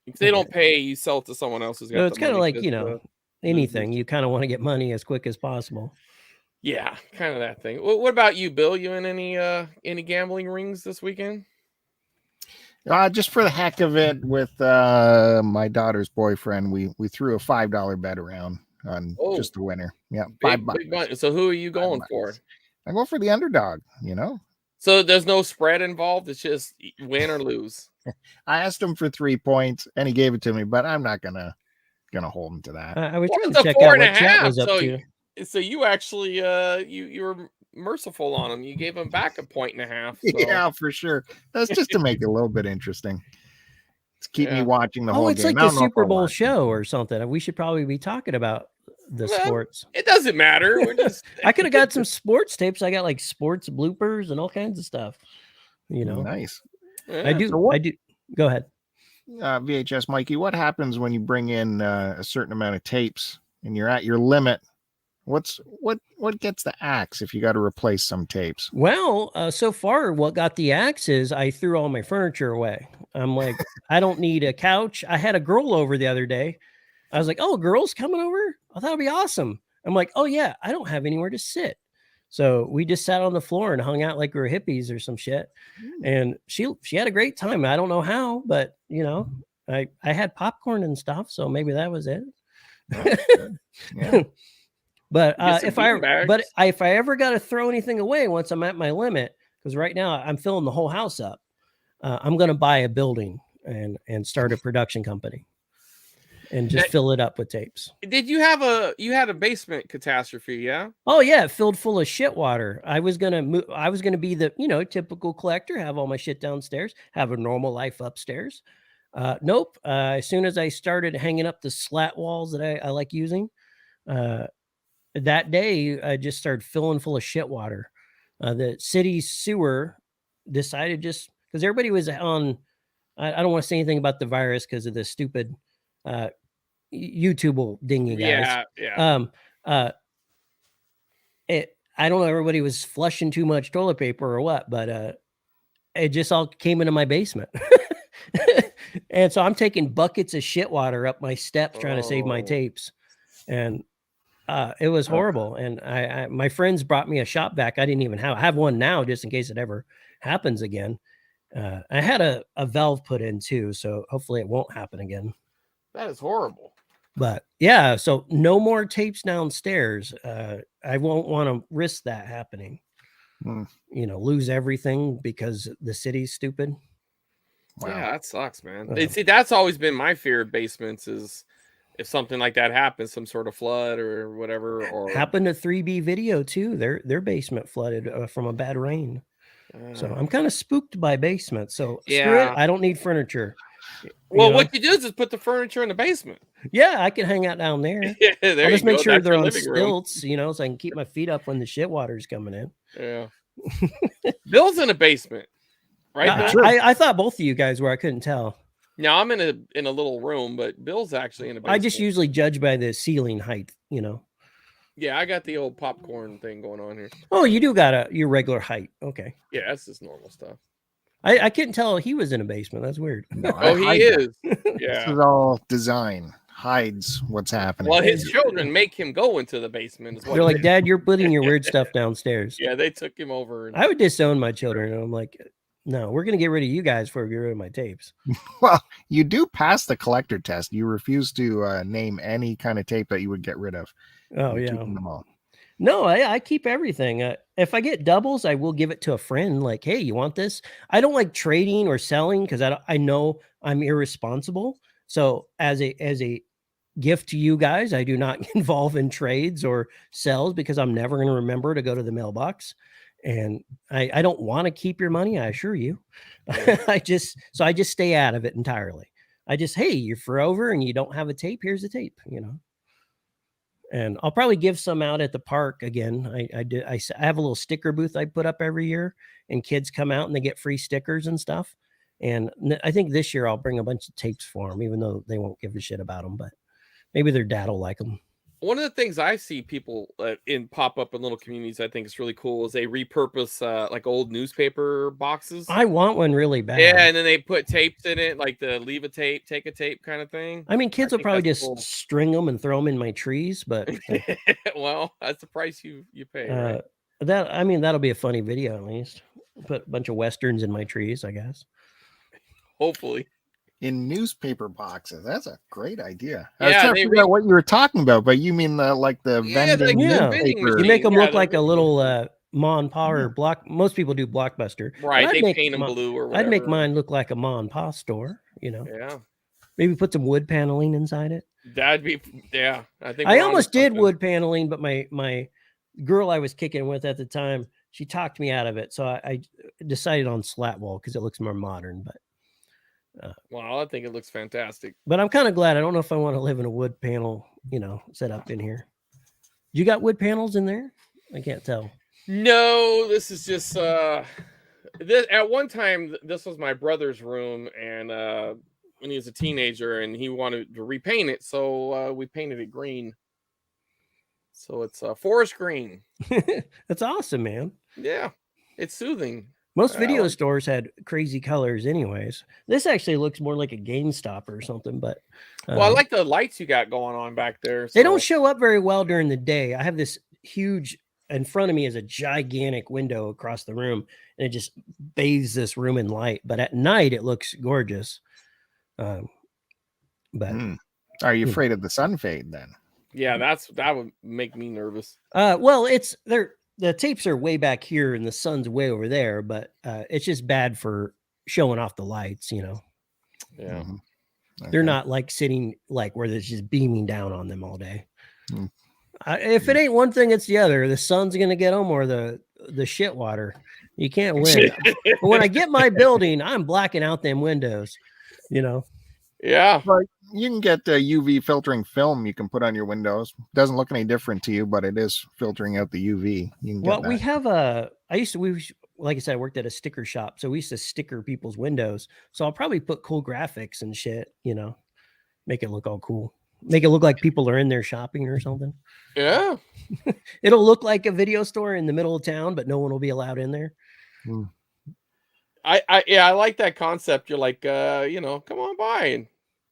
If they don't pay, you sell it to someone else who's got. So it's kind of like anything. You kind of want to get money as quick as possible. Yeah, kind of that thing. What about you, Bill? You in any gambling rings this weekend? Just for the heck of it, with my daughter's boyfriend, we threw a $5 bet around on just the winner. Yeah, $5. So who are you going for? I go for the underdog. So there's no spread involved. It's just win or lose. I asked him for 3 points, and he gave it to me, but I'm not gonna hold him to that. I was trying to check out what chat was up to. So you actually you were merciful on him. You gave him back 1.5 points. So. Yeah, for sure. That's just to make it a little bit interesting. To keep me watching the whole game. Oh, it's like a Super Bowl show or something. We should probably be talking about the sports. It doesn't matter. We're just I could have got some sports tapes. I got like sports bloopers and all kinds of stuff. Nice. Yeah. I do. Go ahead. VHS Mikey, what happens when you bring in a certain amount of tapes and you're at your limit? What gets the axe if you got to replace some tapes? Well, so far what got the axe is I threw all my furniture away. I'm like, I don't need a couch. I had a girl over the other day. I was like, oh, girl's coming over? Oh, that'll be awesome. I'm like, oh yeah, I don't have anywhere to sit. So we just sat on the floor and hung out like we were hippies or some shit. And she had a great time. I don't know how, but I had popcorn and stuff. So maybe that was it. Yeah. But if I ever got to throw anything away once I'm at my limit, because right now I'm filling the whole house up, I'm going to buy a building and start a production company and just fill it up with tapes. Did you had a basement catastrophe? Yeah. Oh yeah. Filled full of shit water. I was going to be the, typical collector, have all my shit downstairs, have a normal life upstairs. Nope. As soon as I started hanging up the slat walls that I like using, that day, I just started filling full of shit water. The city sewer decided because everybody was on, I don't want to say anything about the virus because of the stupid YouTube will ding you guys. Yeah. I don't know, everybody was flushing too much toilet paper or what, but it just all came into my basement. And so I'm taking buckets of shit water up my steps trying to save my tapes. And it was horrible. And my friends brought me a shop vac. I didn't even have one now just in case it ever happens again. I had a valve put in too, so hopefully it won't happen again. That is horrible. But yeah, so no more tapes downstairs. I won't want to risk that happening. Lose everything because the city's stupid. Wow. Yeah, that sucks, man. See, that's always been my fear of basements is if something like that happens, some sort of flood or whatever. Or happened to 3B Video too. Their basement flooded from a bad rain. So I'm kind of spooked by basements. So screw Yeah. it. I don't need furniture. Well, what you do is just put the furniture in the basement. Yeah, I can hang out down there. Yeah, there I'll just you make go. sure That's they're your on living room. stilts, so I can keep my feet up when the shit water's coming in. Yeah. Bill's in a basement, right? Bill? I thought both of you guys were. I couldn't tell. Now I'm in a little room, but Bill's actually in a basement. I just usually judge by the ceiling height, Yeah, I got the old popcorn thing going on here. Oh, you do got your regular height. Okay. Yeah, that's just normal stuff. I couldn't tell he was in a basement. That's weird. No, he is. Yeah. This is all design. Hides what's happening. Well, his children make him go into the basement. They're like, Dad, you're putting your weird stuff downstairs. Yeah, they took him over. I would disown my children. And I'm like, no, we're going to get rid of you guys before we get rid of my tapes. Well, you do pass the collector test. You refuse to name any kind of tape that you would get rid of. Oh, You're yeah. keeping them all. No, I keep everything. If I get doubles, I will give it to a friend. Like, hey, you want this? I don't like trading or selling because I know I'm irresponsible. So as a gift to you guys, I do not involve in trades or sells because I'm never going to remember to go to the mailbox. And I don't want to keep your money, I assure you. I just stay out of it entirely. Hey, you're forever and you don't have a tape. Here's a tape, And I'll probably give some out at the park again. I have a little sticker booth I put up every year, and kids come out and they get free stickers and stuff. And I think this year I'll bring a bunch of tapes for them, even though they won't give a shit about them. But maybe their dad will like them. One of the things I see people pop up in little communities, I think is really cool, is they repurpose like old newspaper boxes. I want one really bad. Yeah, and then they put tapes in it, like the leave a tape, take a tape kind of thing. I mean, kids will probably just string them and throw them in my trees, but well, that's the price you pay. Right? That'll be a funny video at least. Put a bunch of westerns in my trees, I guess. Hopefully. In newspaper boxes. That's a great idea. Yeah, I was trying to figure out what you were talking about, but you mean the vending newspaper. You make them look like a little Ma and Pa or block. Most people do Blockbuster. Right, they paint them blue or whatever. I'd make mine look like a Ma and Pa store, Yeah. Maybe put some wood paneling inside it. That'd be, yeah. I almost did wood paneling, but my girl I was kicking with at the time, she talked me out of it. So I decided on slat wall because it looks more modern, but well, I think it looks fantastic. But I'm kind of glad. I don't know if I want to live in a wood panel, set up in here. You got wood panels in there? I can't tell. No, this is just at one time this was my brother's room, and when he was a teenager and he wanted to repaint it, so we painted it green. So it's forest green. That's awesome, man. Yeah, it's soothing. Most video stores had crazy colors anyways. This actually looks more like a GameStop or something, but well, I like the lights you got going on back there. They don't show up very well during the day. I have this huge, in front of me is a gigantic window across the room, and it just bathes this room in light. But at night it looks gorgeous. But are you afraid of the sun fade then? Yeah, that would make me nervous. Well, the tapes are way back here and the sun's way over there, but it's just bad for showing off the lights, Yeah. Okay. They're not like sitting like where it's just beaming down on them all day. If it ain't one thing, it's the other. The sun's going to get them or the shit water. You can't win. But when I get my building, I'm blacking out them windows, Yeah. But you can get UV filtering film you can put on your windows. Doesn't look any different to you, but it is filtering out the UV. You can get that. We have like I said, I worked at a sticker shop, so we used to sticker people's windows. So I'll probably put cool graphics and shit, make it look all cool. Make it look like people are in there shopping or something. Yeah. It'll look like a video store in the middle of town, but no one will be allowed in there. I like that concept. You're like, come on by and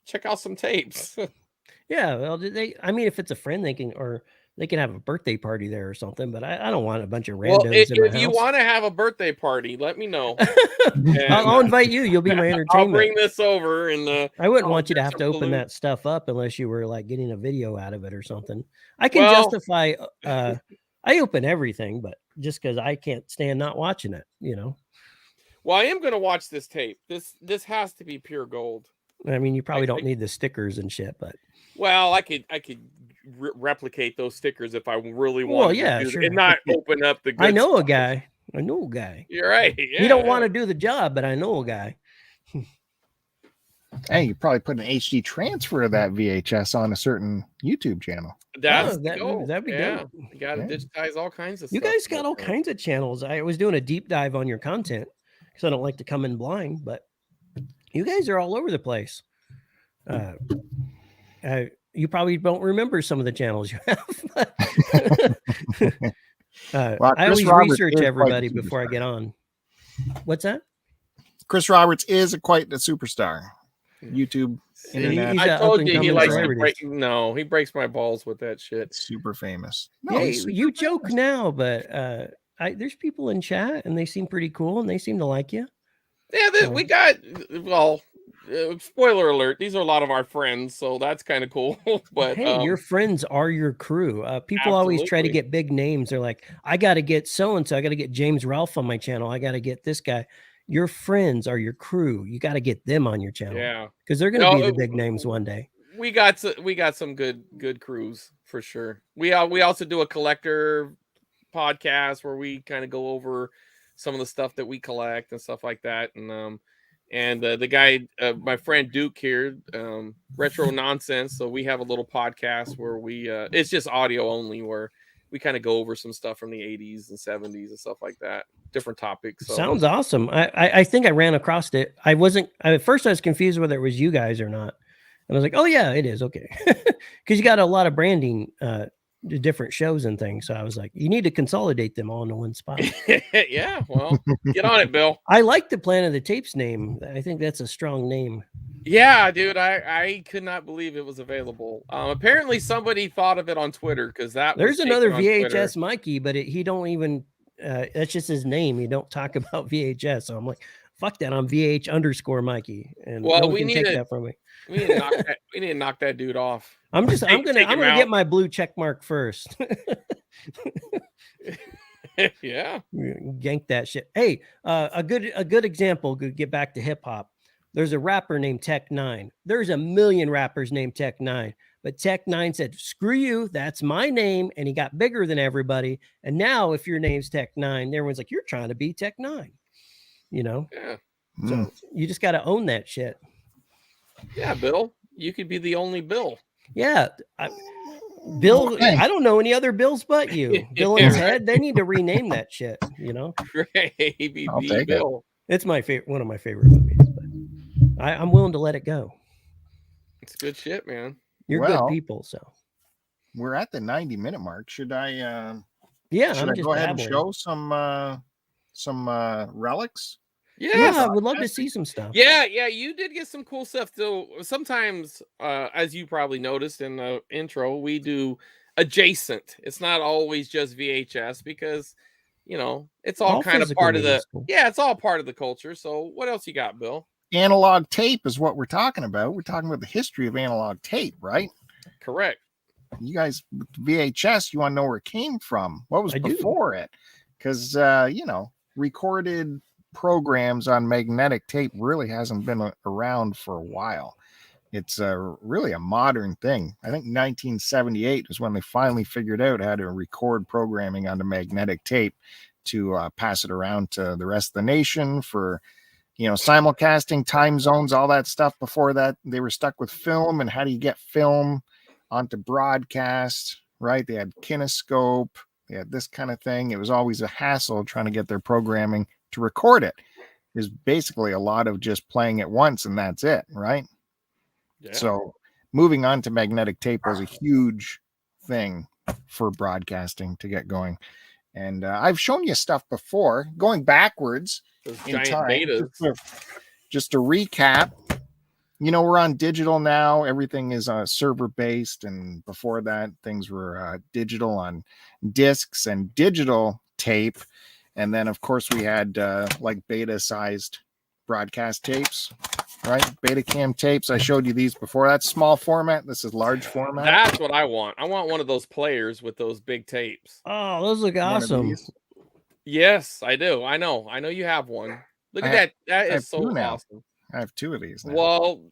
check out some tapes. Yeah, well, if it's a friend, they can have a birthday party there or something, but I don't want a bunch of randos. Well, if you want to have a birthday party, let me know. I'll invite you. You'll be my entertainment. I'll bring this over, and I wouldn't want you to have to open that stuff up unless you were like getting a video out of it or something. I can justify. I open everything, but just because I can't stand not watching it, Well, I am going to watch this tape. This has to be pure gold. I mean, you probably don't need the stickers and shit, but well, I could replicate those stickers if I really want. Well, yeah, sure. And not open up the. Good I know stuff. a guy. I know a guy. You're right. Yeah, he don't want to do the job, but I know a guy. Hey, you probably put an HD transfer of that VHS on a certain YouTube channel. That'd be dope. You got to digitize all kinds of you stuff. You guys got all kinds of channels. I was doing a deep dive on your content because I don't like to come in blind, but you guys are all over the place. You probably don't remember some of the channels you have. Well, I always research everybody before I get on. What's that? Chris Roberts is quite a superstar. YouTube, internet. I told you he likes to he breaks my balls with that shit. Super famous. No, you joke now, but there's people in chat and they seem pretty cool and they seem to like you. Yeah, we got spoiler alert, these are a lot of our friends, so that's kind of cool. But hey, your friends are your crew. People always try to get big names. They're like, I got to get so and so. I got to get James Ralph on my channel. I got to get this guy. Your friends are your crew. You got to get them on your channel. Yeah, because they're going to be the big names one day. We got some good crews for sure. We also do a collector podcast where we kind of go over some of the stuff that we collect and stuff like that. And the guy, my friend Duke here, Retro Nonsense. So we have a little podcast where we it's just audio only, where we kind of go over some stuff from the 80s and 70s and stuff like that, different topics. So. Sounds awesome. I think I ran across it. At first I was confused whether it was you guys or not. And I was like, oh yeah, it is. Okay. Because you got a lot of branding, different shows and things. So I was like, you need to consolidate them all into one spot. Yeah, well, get on it, Bill. I like the Planet of the Tapes name. I think that's a strong name. Yeah, dude, I could not believe it was available. Apparently somebody thought of it on Twitter, because there's another VHS Mikey, but he don't even that's just his name. He don't talk about VHS. So I'm like, fuck that. I'm VH_ Mikey. And we need to take that from me. We need to knock that dude off. I'm gonna get my blue check mark first. Yeah, yank that shit. Hey, a good example. Get back to hip hop. There's a rapper named Tech 9. There's a million rappers named Tech 9, but Tech 9 said, "Screw you, that's my name," and he got bigger than everybody. And now, if your name's Tech 9, everyone's like, "You're trying to be Tech 9." You know. Yeah. So you just got to own that shit. Yeah, Bill. You could be the only Bill. Yeah. Bill, I don't know any other Bills but you. Bill and Ted, they need to rename that shit, you know? Gravy Bill. It's my favorite, one of my favorite movies. But I'm willing to let it go. It's good shit, man. You're good people, so. We're at the 90-minute mark. Should I go ahead and show some relics? Yeah, I would love to see some stuff. Yeah, you did get some cool stuff. So sometimes, as you probably noticed in the intro, we do adjacent. It's not always just VHS, because, you know, it's all kind of part of it's all part of the culture. So what else you got, Bill? Analog tape is what we're talking about. We're talking about the history of analog tape, right? Correct. You guys, VHS, you want to know where it came from? What was before it? Because, recorded programs on magnetic tape really hasn't been around for a while. It's really a modern thing. I think 1978 was when they finally figured out how to record programming onto magnetic tape to pass it around to the rest of the nation for, simulcasting, time zones, all that stuff. Before that, they were stuck with film, and how do you get film onto broadcast, right? They had kinescope, they had this kind of thing. It was always a hassle trying to get their programming to record it. Is basically a lot of just playing it once and that's it, right? Yeah. So moving on to magnetic tape was a huge thing for broadcasting to get going. And I've shown you stuff before, going backwards in time. Just to recap, we're on digital now. Everything is server based, and before that, things were digital on discs and digital tape. And then, of course, we had like beta-sized broadcast tapes, right? Betacam tapes. I showed you these before. That's small format. This is large format. That's what I want. I want one of those players with those big tapes. Oh, those look awesome. Yes, I do. I know you have one. Look at that. That is so awesome. I have two of these now. Well,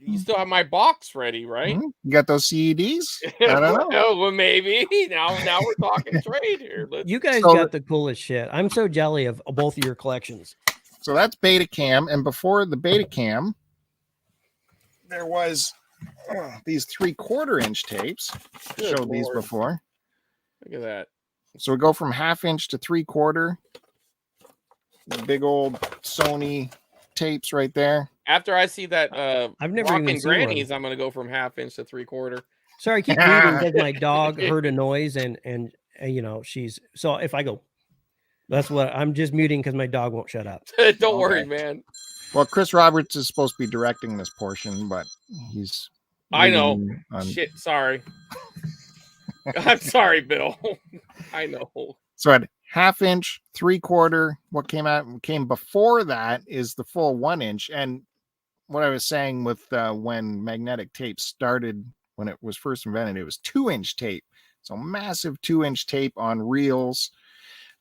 You still have my box ready, right? You got those CEDs? I don't know. Well, maybe. Now we're talking trade here. You guys got the coolest shit. I'm so jelly of both of your collections. So that's Betacam, and before the Betacam, there was these 3/4-inch tapes. Good Showed these Lord. before. Look at that. So we go from 1/2 inch to 3/4. Big old Sony tapes right there. After I see that I've never even seen Grannies, one. I'm gonna go from 1/2 inch to 3/4. Sorry, I keep muting because my dog heard a noise and you know she's so if I go, that's what I'm just muting because my dog won't shut up. Don't worry, man. Well, Chris Roberts is supposed to be directing this portion, but he's. I know. Shit, sorry. I'm sorry, Bill. I know. So at 1/2 inch, 3/4, what came before that is the full 1 inch. And what I was saying with when magnetic tape started, when it was first invented, it was 2-inch tape. So massive 2-inch tape on reels.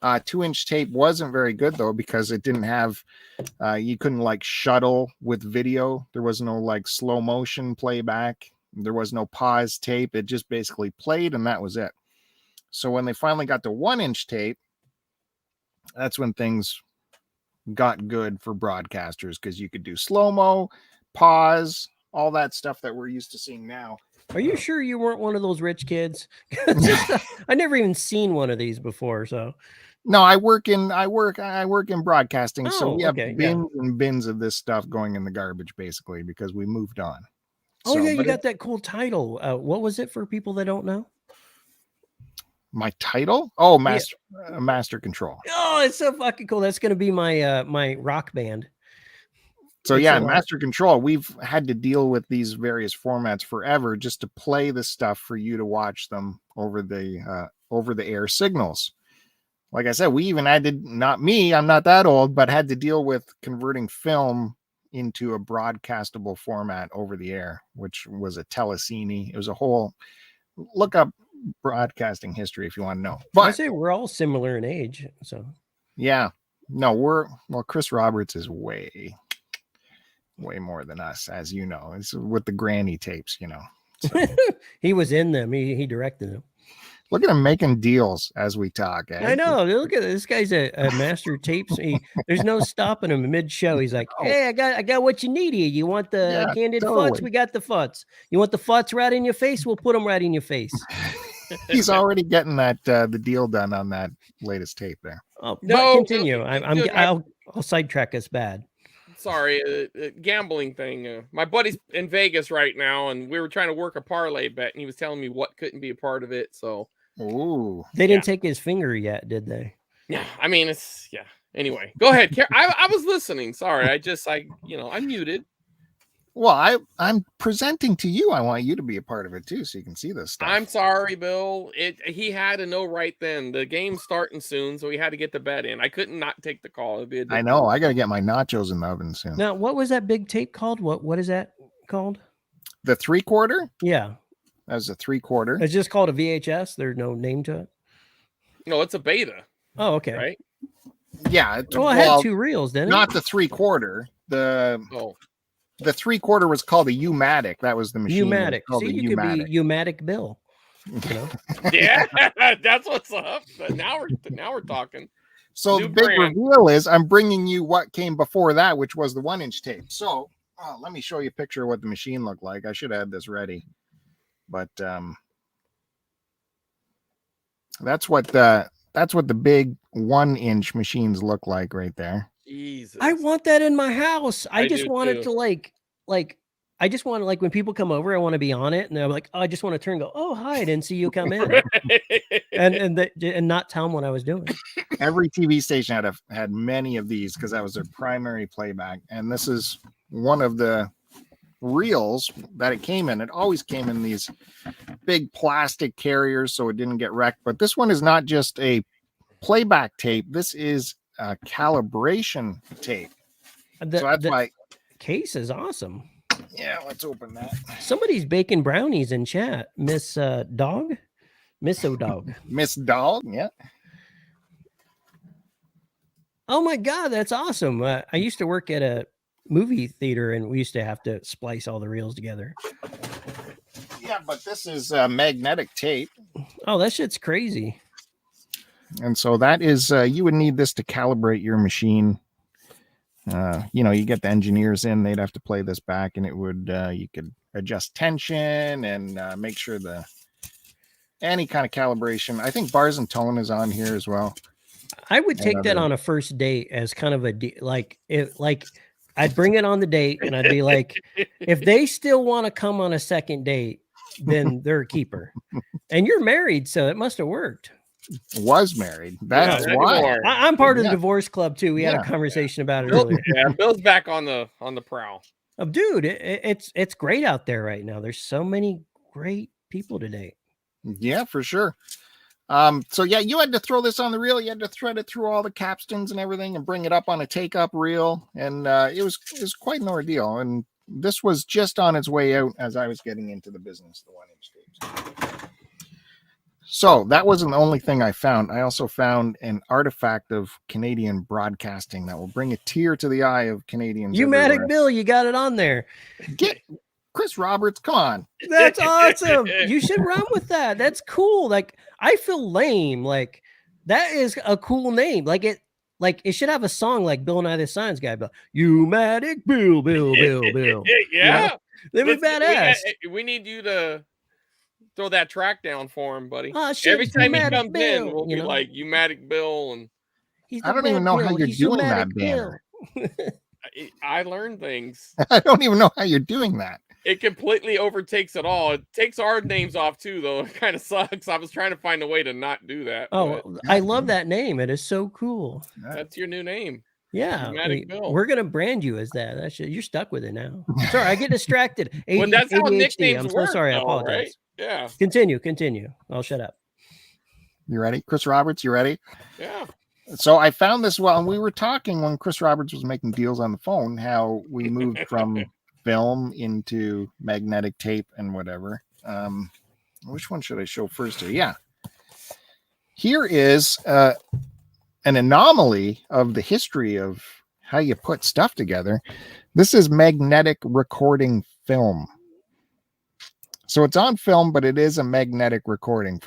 2-inch tape wasn't very good though, because it didn't have, you couldn't like shuttle with video. There was no like slow motion playback. There was no pause tape. It just basically played and that was it. So when they finally got to 1-inch tape, that's when things got good for broadcasters, because you could do slow-mo, pause, all that stuff that we're used to seeing now. Are you sure you weren't one of those rich kids? I never even seen one of these before. So no, I work in broadcasting. So we have bins and bins of this stuff going in the garbage, basically, because we moved on. Oh, yeah, you got that cool title. What was it for people that don't know? My title? Oh, Master Control. Oh, it's so fucking cool. That's going to be my my rock band. So yeah, Master Control, we've had to deal with these various formats forever just to play the stuff for you to watch them over the air signals. Like I said, we even had to, not me, I'm not that old, but had to deal with converting film into a broadcastable format over the air, which was a telecine. It was a whole, look up broadcasting history if you want to know. But I say we're all similar in age, so yeah, no, Chris Roberts is way more than us, as you know. It's with the granny tapes, you know. So. He was in them. He directed them. Look at him making deals as we talk. Eh? I know. Look at this guy's a master tapes. There's no stopping him mid-show. He's like, "Hey, I got what you need here. You want the candid futs? We got the futs. You want the futs right in your face? We'll put them right in your face." He's already getting that the deal done on that latest tape there. Oh, no, continue. I'll sidetrack us bad. Sorry, gambling thing. My buddy's in Vegas right now, and we were trying to work a parlay bet, and he was telling me what couldn't be a part of it. So, they didn't take his finger yet, did they? Yeah, I mean, Anyway, go ahead. I was listening. Sorry, I'm muted. Well, I'm presenting to you. I want you to be a part of it too, so you can see this stuff. I'm sorry, Bill. He had to know right then. The game's starting soon, so he had to get the bet in. I couldn't not take the call. I know. I got to get my nachos in the oven soon. Now, what was that big tape called? What is that called? The 3/4? Yeah. That was a 3/4. It's just called a VHS. There's no name to it. No, it's a beta. Oh, okay. Right? Yeah. It had 2 reels, didn't it? Not the 3/4. The 3/4 was called a U-matic. That was the machine. U-matic. See, you could be U-matic Bill. You know? Yeah, that's what's up. Now we're talking. So the big reveal is I'm bringing you what came before that, which was the 1-inch tape. So let me show you a picture of what the machine looked like. I should have had this ready, but that's what the big 1-inch machines look like right there. Jesus. I want that in my house. I just want it to like I just want to, like, when people come over, I want to be on it, and they're like, oh, I just want to turn and go, oh, hi, I didn't see you come in. and not tell them what I was doing. Every TV station had many of these because that was their primary playback. And this is one of the reels that it came in. It always came in these big plastic carriers so it didn't get wrecked. But this one is not just a playback tape. This is a calibration tape. So that's why case is awesome. Yeah, let's open that. Somebody's baking brownies in chat. Miss Dog? Miss O'Dog. Miss Dog, yeah. Oh my God, that's awesome. I used to work at a movie theater, and we used to have to splice all the reels together. Yeah, but this is magnetic tape. Oh, that shit's crazy. And so that is, you would need this to calibrate your machine. You get the engineers in, they'd have to play this back, and it would, you could adjust tension and make sure any kind of calibration. I think bars and tone is on here as well. I would take that on a first date as kind of I'd bring it on the date, and I'd be like, if they still want to come on a second date, then they're a keeper. And you're married, so it must have worked. Was married. That's why. I'm part of the divorce club too. We had a conversation about it earlier. Yeah, Bill's back on the prowl. Dude, it's great out there right now. There's so many great people today. Yeah, for sure. So yeah, you had to throw this on the reel. You had to thread it through all the capstans and everything and bring it up on a take-up reel. And it was quite an ordeal. And this was just on its way out as I was getting into the business, the 1-inch tapes. So that wasn't the only thing I found. I also found an artifact of Canadian broadcasting that will bring a tear to the eye of Canadians. Umatic Bill, you got it on there. Get Chris Roberts, come on. That's awesome. You should run with that. That's cool. Like, I feel lame. Like, that is a cool name. Like it should have a song like Bill Nye the Science Guy. But Umatic Bill. Yeah. They'd be badass. We need you to throw that track down for him, buddy. Oh, shit, every time he comes Bill, in, we'll be like Umatic Bill, and I don't even know how you're doing that, banner. I learned things. I don't even know how you're doing that. It completely overtakes it all. It takes our names off too, though. It kind of sucks. I was trying to find a way to not do that. Oh, I love that name. It is so cool. That's your new name. Yeah, we're gonna brand you as that. That's you're stuck with it now. Sorry, I get distracted. Well, that's how nicknames I'm work. So sorry. I apologize. Right? Yeah. Continue. I'll shut up. You ready, Chris Roberts? You ready? Yeah. So I found this and we were talking when Chris Roberts was making deals on the phone, how we moved from film into magnetic tape and whatever. Which one should I show first here? Yeah. Here is an anomaly of the history of how you put stuff together. This is magnetic recording film. So it's on film, but it is a magnetic recording.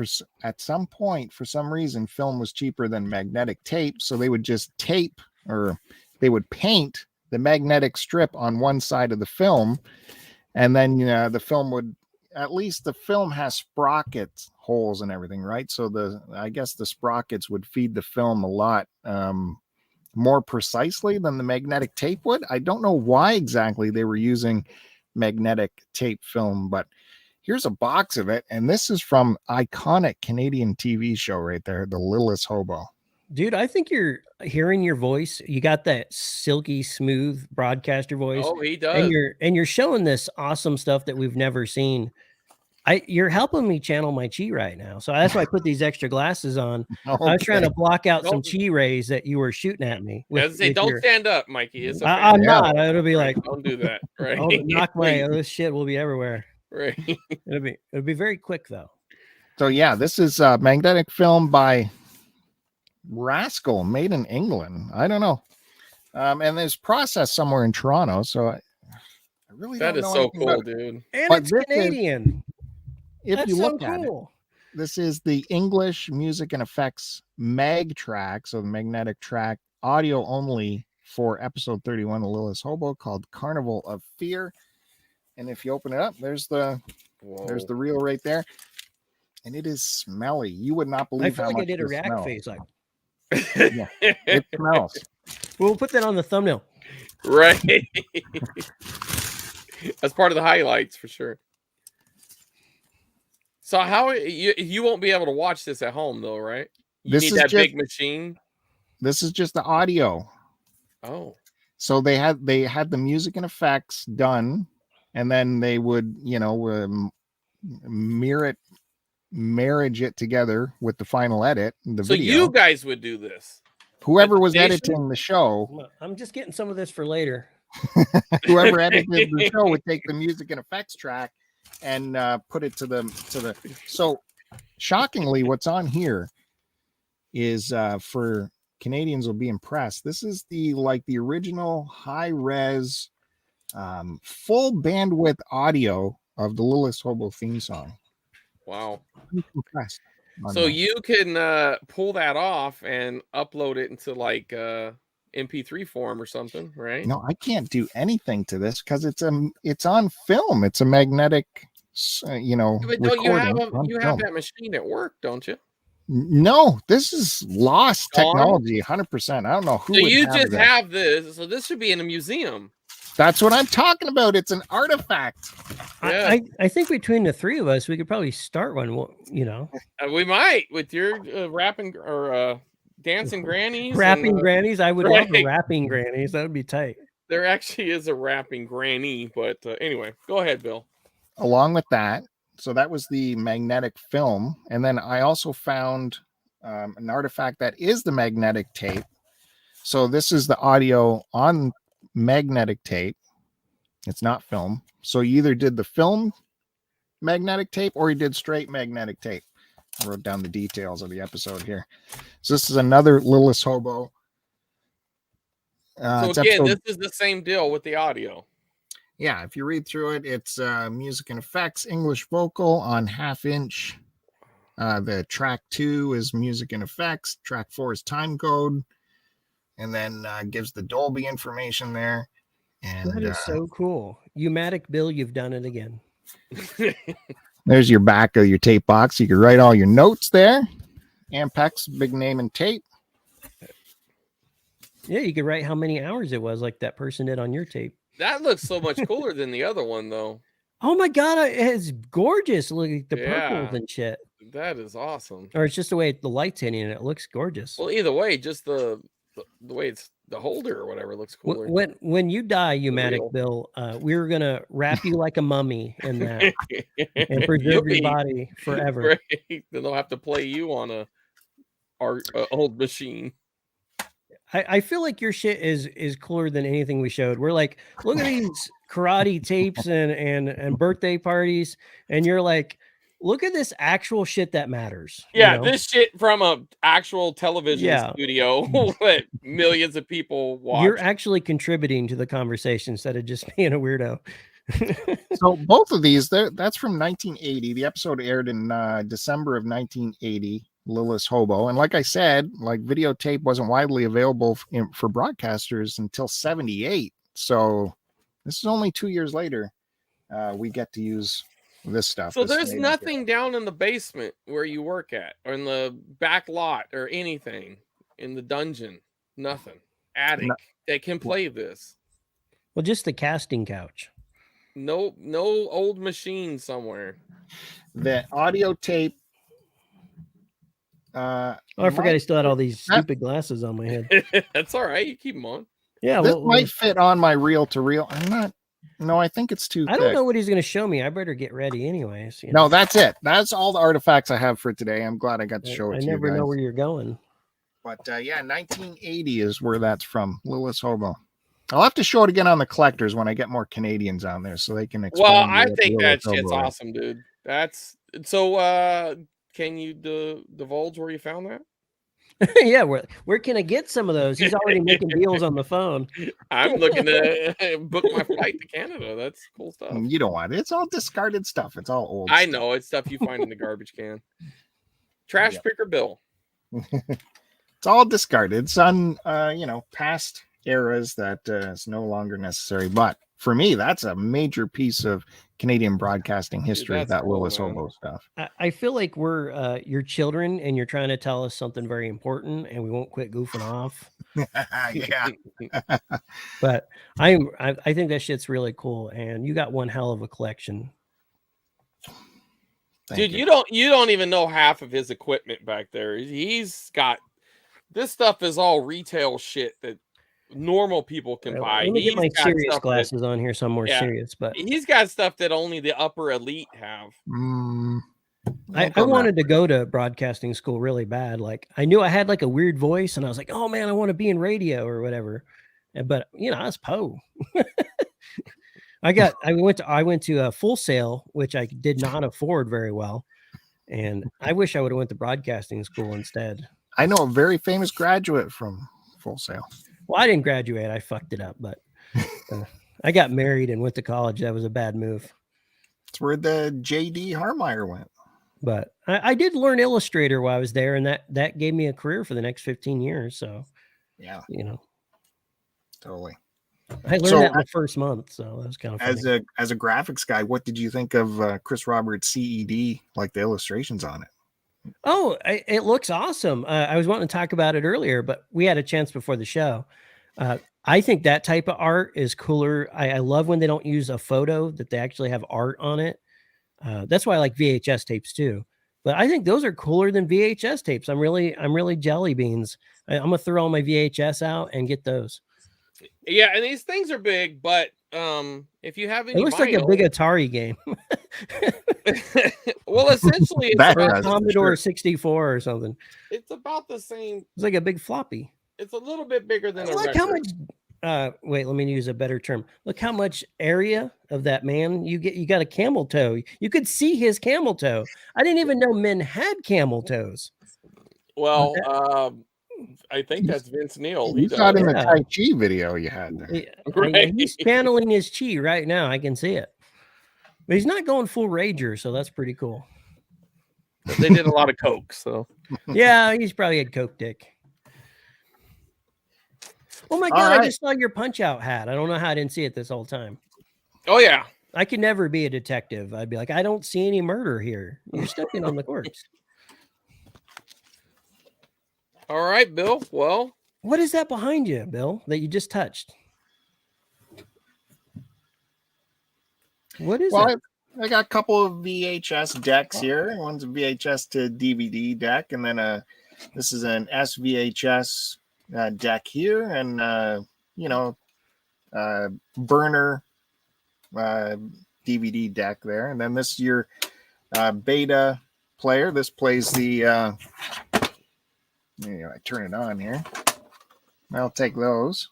At some point, for some reason, film was cheaper than magnetic tape. So they would just tape, or they would paint the magnetic strip on one side of the film. And then the film would, at least the film has sprocket holes and everything, right? So I guess the sprockets would feed the film a lot more precisely than the magnetic tape would. I don't know why exactly they were using magnetic tape film, but here's a box of it. And this is from iconic Canadian TV show right there, The Littlest Hobo. Dude, I think you're hearing your voice. You got that silky smooth broadcaster voice. Oh, he does. And you're showing this awesome stuff that we've never seen. You're helping me channel my chi right now. So that's why I put these extra glasses on. Okay. I was trying to block out some chi rays that you were shooting at me. Don't stand up, Mikey. I'm not. It'll be like, don't do that. Right. I'll knock this shit will be everywhere. Right. It'll be very quick though. So yeah, this is magnetic film by Rascal, made in England. I don't know. And it's processed somewhere in Toronto. So I really don't know. That is so cool, dude. And it's Canadian. If you look at it, this is the English Music and Effects mag track. So the magnetic track, audio only, for episode 31 of Littlest Hobo, called Carnival of Fear. And if you open it up, there's the reel right there. And it is smelly. You would not believe how much I did a react face like. Yeah, it smells. We'll put that on the thumbnail. Right. That's part of the highlights for sure. So how you won't be able to watch this at home though, right? You need that big machine. This is just the audio. Oh. So they had the music and effects done, and then they would, marriage it together with the final edit, the video. So you guys would do this. Whoever was editing the show. I'm just getting some of this for later. Whoever edited the show would take the music and effects track and put it to the. So shockingly, what's on here is for Canadians will be impressed. This is the original high res full bandwidth audio of the Littlest Hobo theme song. Wow. Compressed. So you can pull that off and upload it into like MP3 form or something, right? No, I can't do anything to this because it's on film. It's a magnetic, But don't you have that machine at work, don't you? No, this is lost technology, 100%. I don't know who. So you just have this. So this should be in a museum. That's what I'm talking about. It's an artifact. Yeah. I think between the three of us, we could probably start one. We might with your rapping or dancing grannies. Rapping grannies. I would love rapping grannies. That would be tight. There actually is a rapping granny, but anyway, go ahead, Bill. Along with that, so that was the magnetic film, and then I also found an artifact that is the magnetic tape. So this is the audio on magnetic tape. It's not film. So you either did the film magnetic tape or you did straight magnetic tape. I wrote down the details of the episode here. So this is another Littlest Hobo. So again, this is the same deal with the audio. Yeah, if you read through it, it's music and effects, English vocal on 1/2 inch. The track 2 is music and effects. Track 4 is time code. And then gives the Dolby information there. And that is so cool. U-matic, Bill, you've done it again. There's your back of your tape box. You can write all your notes there. Ampex, big name and tape. Yeah, you could write how many hours it was like that person did on your tape. That looks so much cooler than the other one, though. Oh my God, it's gorgeous. Look at the purples and shit. That is awesome. Or it's just the way the light's hitting it. It looks gorgeous. Well, either way, just the way it's the holder or whatever looks cooler. When you die, U-matic, Bill, we're gonna wrap you like a mummy in that and preserve your body forever. Great. Then they'll have to play you on a old machine. I feel like your shit is cooler than anything we showed. We're like, look at these karate tapes and birthday parties, and you're like, look at this actual shit that matters. Yeah, this shit from a actual television studio that millions of people watch. You're actually contributing to the conversation instead of just being a weirdo. So both of these, that's from 1980. The episode aired in December of 1980. Littlest Hobo, and like I said, like videotape wasn't widely available for broadcasters until 78. So this is only 2 years later. We get to use this stuff. So there's nothing down in the basement where you work at, or in the back lot, or anything in the dungeon. Nothing. Attic that can play this. Well, just the casting couch. No old machine somewhere. The audio tape. I forgot I still had all these stupid glasses on my head. That's all right. You keep them on. Yeah, this might fit on my reel to reel. I think it's too thick. I don't know what he's going to show me. I better get ready anyways. No, that's it. That's all the artifacts I have for today. I'm glad I got to show it to you guys. I never know where you're going. But 1980 is where that's from. Littlest Hobo. I'll have to show it again on the collectors when I get more Canadians on there so they can explain. Well, I think that shit's awesome, dude. That's so can you divulge where you found that? Yeah, where can I get some of those? He's already making deals on the phone. I'm looking to book my flight to Canada. That's cool stuff. You don't want it. It's all discarded stuff. It's all old. I know. It's stuff you find in the garbage can. Trash picker Bill. It's all discarded. It's on past eras that is no longer necessary. But for me, that's a major piece of Canadian broadcasting history, that cool, Littlest Hobo stuff. I feel like we're your children and you're trying to tell us something very important and we won't quit goofing off. Yeah. But I think that shit's really cool. And you got one hell of a collection. Dude, you don't even know half of his equipment back there. He's got this stuff is all retail shit that normal people can buy. Let me get my serious glasses on here, so I'm more serious. But he's got stuff that only the upper elite have. I wanted to go to broadcasting school really bad. Like I knew I had like a weird voice, and I was like, "Oh man, I want to be in radio or whatever." But I was Poe. I went to a Full Sail, which I did not afford very well, and I wish I would have went to broadcasting school instead. I know a very famous graduate from Full Sail. Well, I didn't graduate. I fucked it up, but I got married and went to college. That was a bad move. That's where the J.D. Harmeyer went. But I did learn Illustrator while I was there, and that gave me a career for the next 15 years. So, yeah, totally. Totally. I learned that in the first month, so that was kind of funny. As a graphics guy, what did you think of Chris Roberts' CED, like the illustrations on it? Oh, it looks awesome. I was wanting to talk about it earlier, but we had a chance before the show. I think that type of art is cooler. I love when they don't use a photo, that they actually have art on it. That's why I like VHS tapes too. But I think those are cooler than VHS tapes. I'm really jelly beans. I'm gonna throw all my VHS out and get those. Yeah, and these things are big, but if you have any, it looks like a big Atari game. Well, essentially, it's a Commodore 64 or something. It's about the same. It's like a big floppy. It's a little bit bigger than a record. How much? Wait, let me use a better term. Look how much area of that man you get. You got a camel toe. You could see his camel toe. I didn't even know men had camel toes. Well, I think that's Vince Neil. He's not in the Tai Chi video you had there. Right. He's channeling his chi right now. I can see it. But he's not going full rager, so that's pretty cool. But they did a lot of coke, so yeah, he's probably had coke dick. Oh my God, I just saw your punch out hat. I don't know how I didn't see it this whole time. Oh yeah. I could never be a detective. I'd be like, I don't see any murder here. You're stepping on the corpse. All right, Bill. Well, what is that behind you, Bill, that you just touched? What is it? I got a couple of VHS decks here. One's a VHS to DVD deck, and then this is an SVHS deck here, and burner DVD deck there, and then this is your beta player. This plays the I turn it on here. I'll take those.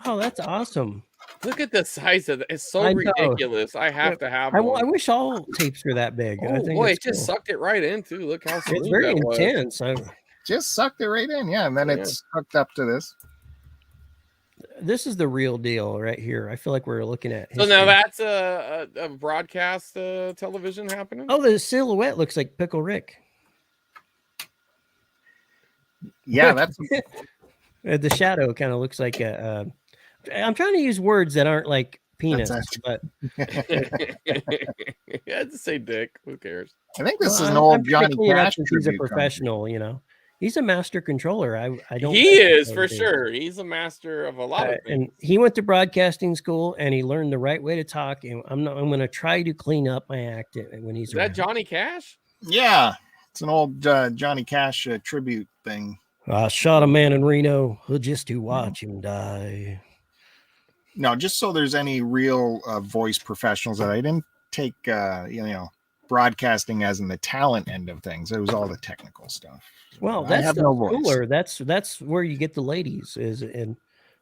Oh, that's awesome. Look at the size of it. It's so ridiculous. I have to have one. I wish all tapes were that big. Oh, boy, it just sucked it right in, too. Look how smooth it's very intense. Just sucked it right in, yeah. And then it's hooked up to this. This is the real deal right here. I feel like we're looking at history. So now that's a broadcast television happening? Oh, the silhouette looks like Pickle Rick. Yeah, that's... the shadow kind of looks like a... I'm trying to use words that aren't like penis, but I'd say dick. Who cares? I think this is an old Johnny Cash. He's a professional, He's a master controller. I don't. He is for sure. He's a master of a lot of things. And he went to broadcasting school and he learned the right way to talk. And I'm going to try to clean up my act when he's. Is that Johnny Cash? Yeah, it's an old Johnny Cash tribute thing. I shot a man in Reno just to watch him die. No, just so there's any real voice professionals that I didn't take, broadcasting as in the talent end of things. It was all the technical stuff. Well, that's cooler. That's where you get the ladies is in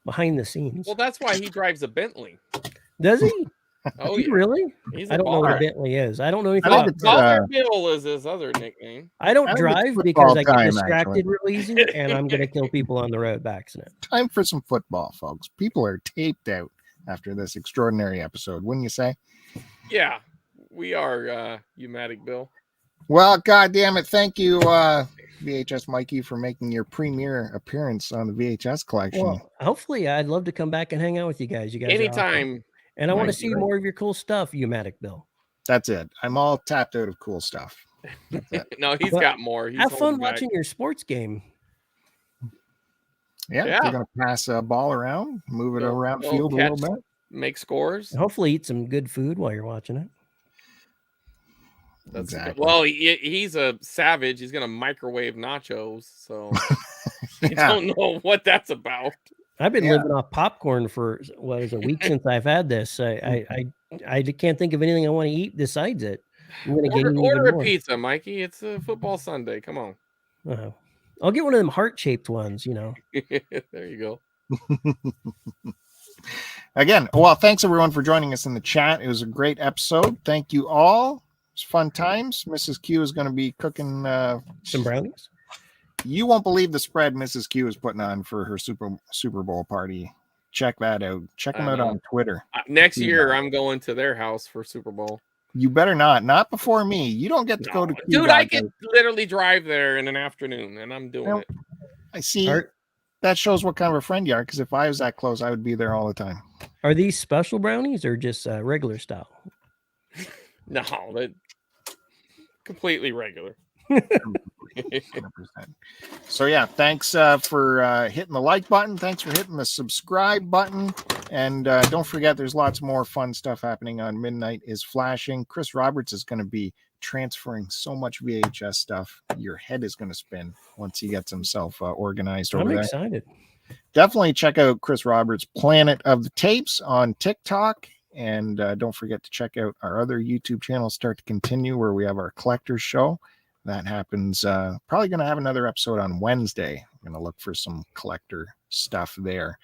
behind the scenes. Well, that's why he drives a Bentley. Does he? Oh, yeah. Really? I don't know what a Bentley is. I don't know anything about Bill is his other nickname. I don't drive because I get distracted real easy and I'm going to kill people on the road by accident. Time for some football, folks. People are taped out after this extraordinary episode, wouldn't you say? Yeah, we are, Umatic Bill. Well, God damn it. Thank you, VHS Mikey, for making your premiere appearance on the VHS collection. Well, hopefully, I'd love to come back and hang out with you guys. You guys anytime. Awesome. And I want to see more of your cool stuff, Umatic Bill. That's it. I'm all tapped out of cool stuff. No, he's got more. Have fun watching your sports game. Yeah. You're going to pass a ball around, move it around field a little bit. Make scores. And hopefully eat some good food while you're watching it. That's exactly. Well, he's a savage. He's going to microwave nachos. So I don't know what that's about. I've been living off popcorn for a week since I've had this. I can't think of anything I want to eat besides it. I'm gonna order a pizza, Mikey. It's a football Sunday. Come on. I'll get one of them heart-shaped ones. There you go. Again, well, thanks everyone for joining us in the chat. It was a great episode. Thank you all. It's fun times. Mrs. Q is going to be cooking some brownies. You won't believe the spread Mrs. Q is putting on for her Super Bowl party. check that out. Check them out on Twitter. Next year, I'm going to their house for Super Bowl. You better not before me. You don't get to go to dude. I can literally drive there in an afternoon, and I'm doing it. I see. That shows what kind of a friend you are. Because if I was that close, I would be there all the time. Are these special brownies or just regular style? No, they're completely regular. 100%. So yeah, thanks for hitting the like button. Thanks for hitting the subscribe button. And don't forget, there's lots more fun stuff happening on Midnight is Flashing. Chris Roberts is going to be transferring so much VHS stuff. Your head is going to spin once he gets himself organized over there. I'm excited. Definitely check out Chris Roberts' Planet of the Tapes on TikTok. And don't forget to check out our other YouTube channel, Start to Continue, where we have our collector's show. That happens. Probably going to have another episode on Wednesday. I'm going to look for some collector stuff there.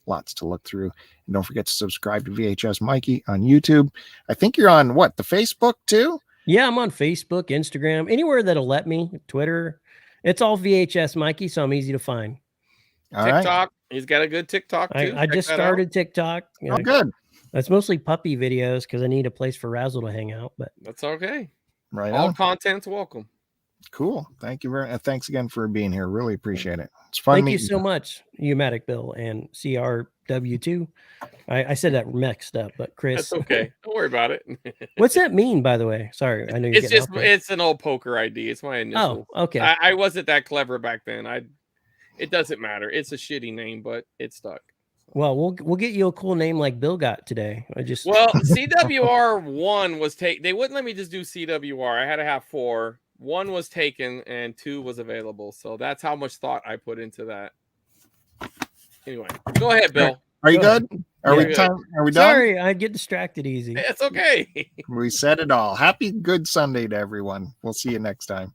Lots to look through. And don't forget to subscribe to VHS Mikey on YouTube. I think you're on the Facebook too? Yeah, I'm on Facebook, Instagram, anywhere that'll let me. Twitter. It's all VHS Mikey, so I'm easy to find. All TikTok. Right. He's got a good TikTok too. I just started TikTok. Oh, good. That's mostly puppy videos because I need a place for Razzle to hang out. But that's okay. Right. All content's welcome. Cool. Thank you very much. Thanks again for being here. Really appreciate it. It's fun. Thank you so much, Umatic Bill and CRW2. I said that mixed up, but Chris. That's okay. Don't worry about it. What's that mean, by the way? Sorry, I know you're it's an old poker ID. It's my initial. Oh, okay. I wasn't that clever back then. It doesn't matter. It's a shitty name, but it stuck. Well, we'll get you a cool name like Bill got today. CWR1 was taken. They wouldn't let me just do CWR. I had to have 4. 1 was taken and 2 was available. So that's how much thought I put into that. Anyway, go ahead, Bill. Are you good? Are we done? Sorry, I get distracted easy. It's okay. We said it all. Happy good Sunday to everyone. We'll see you next time.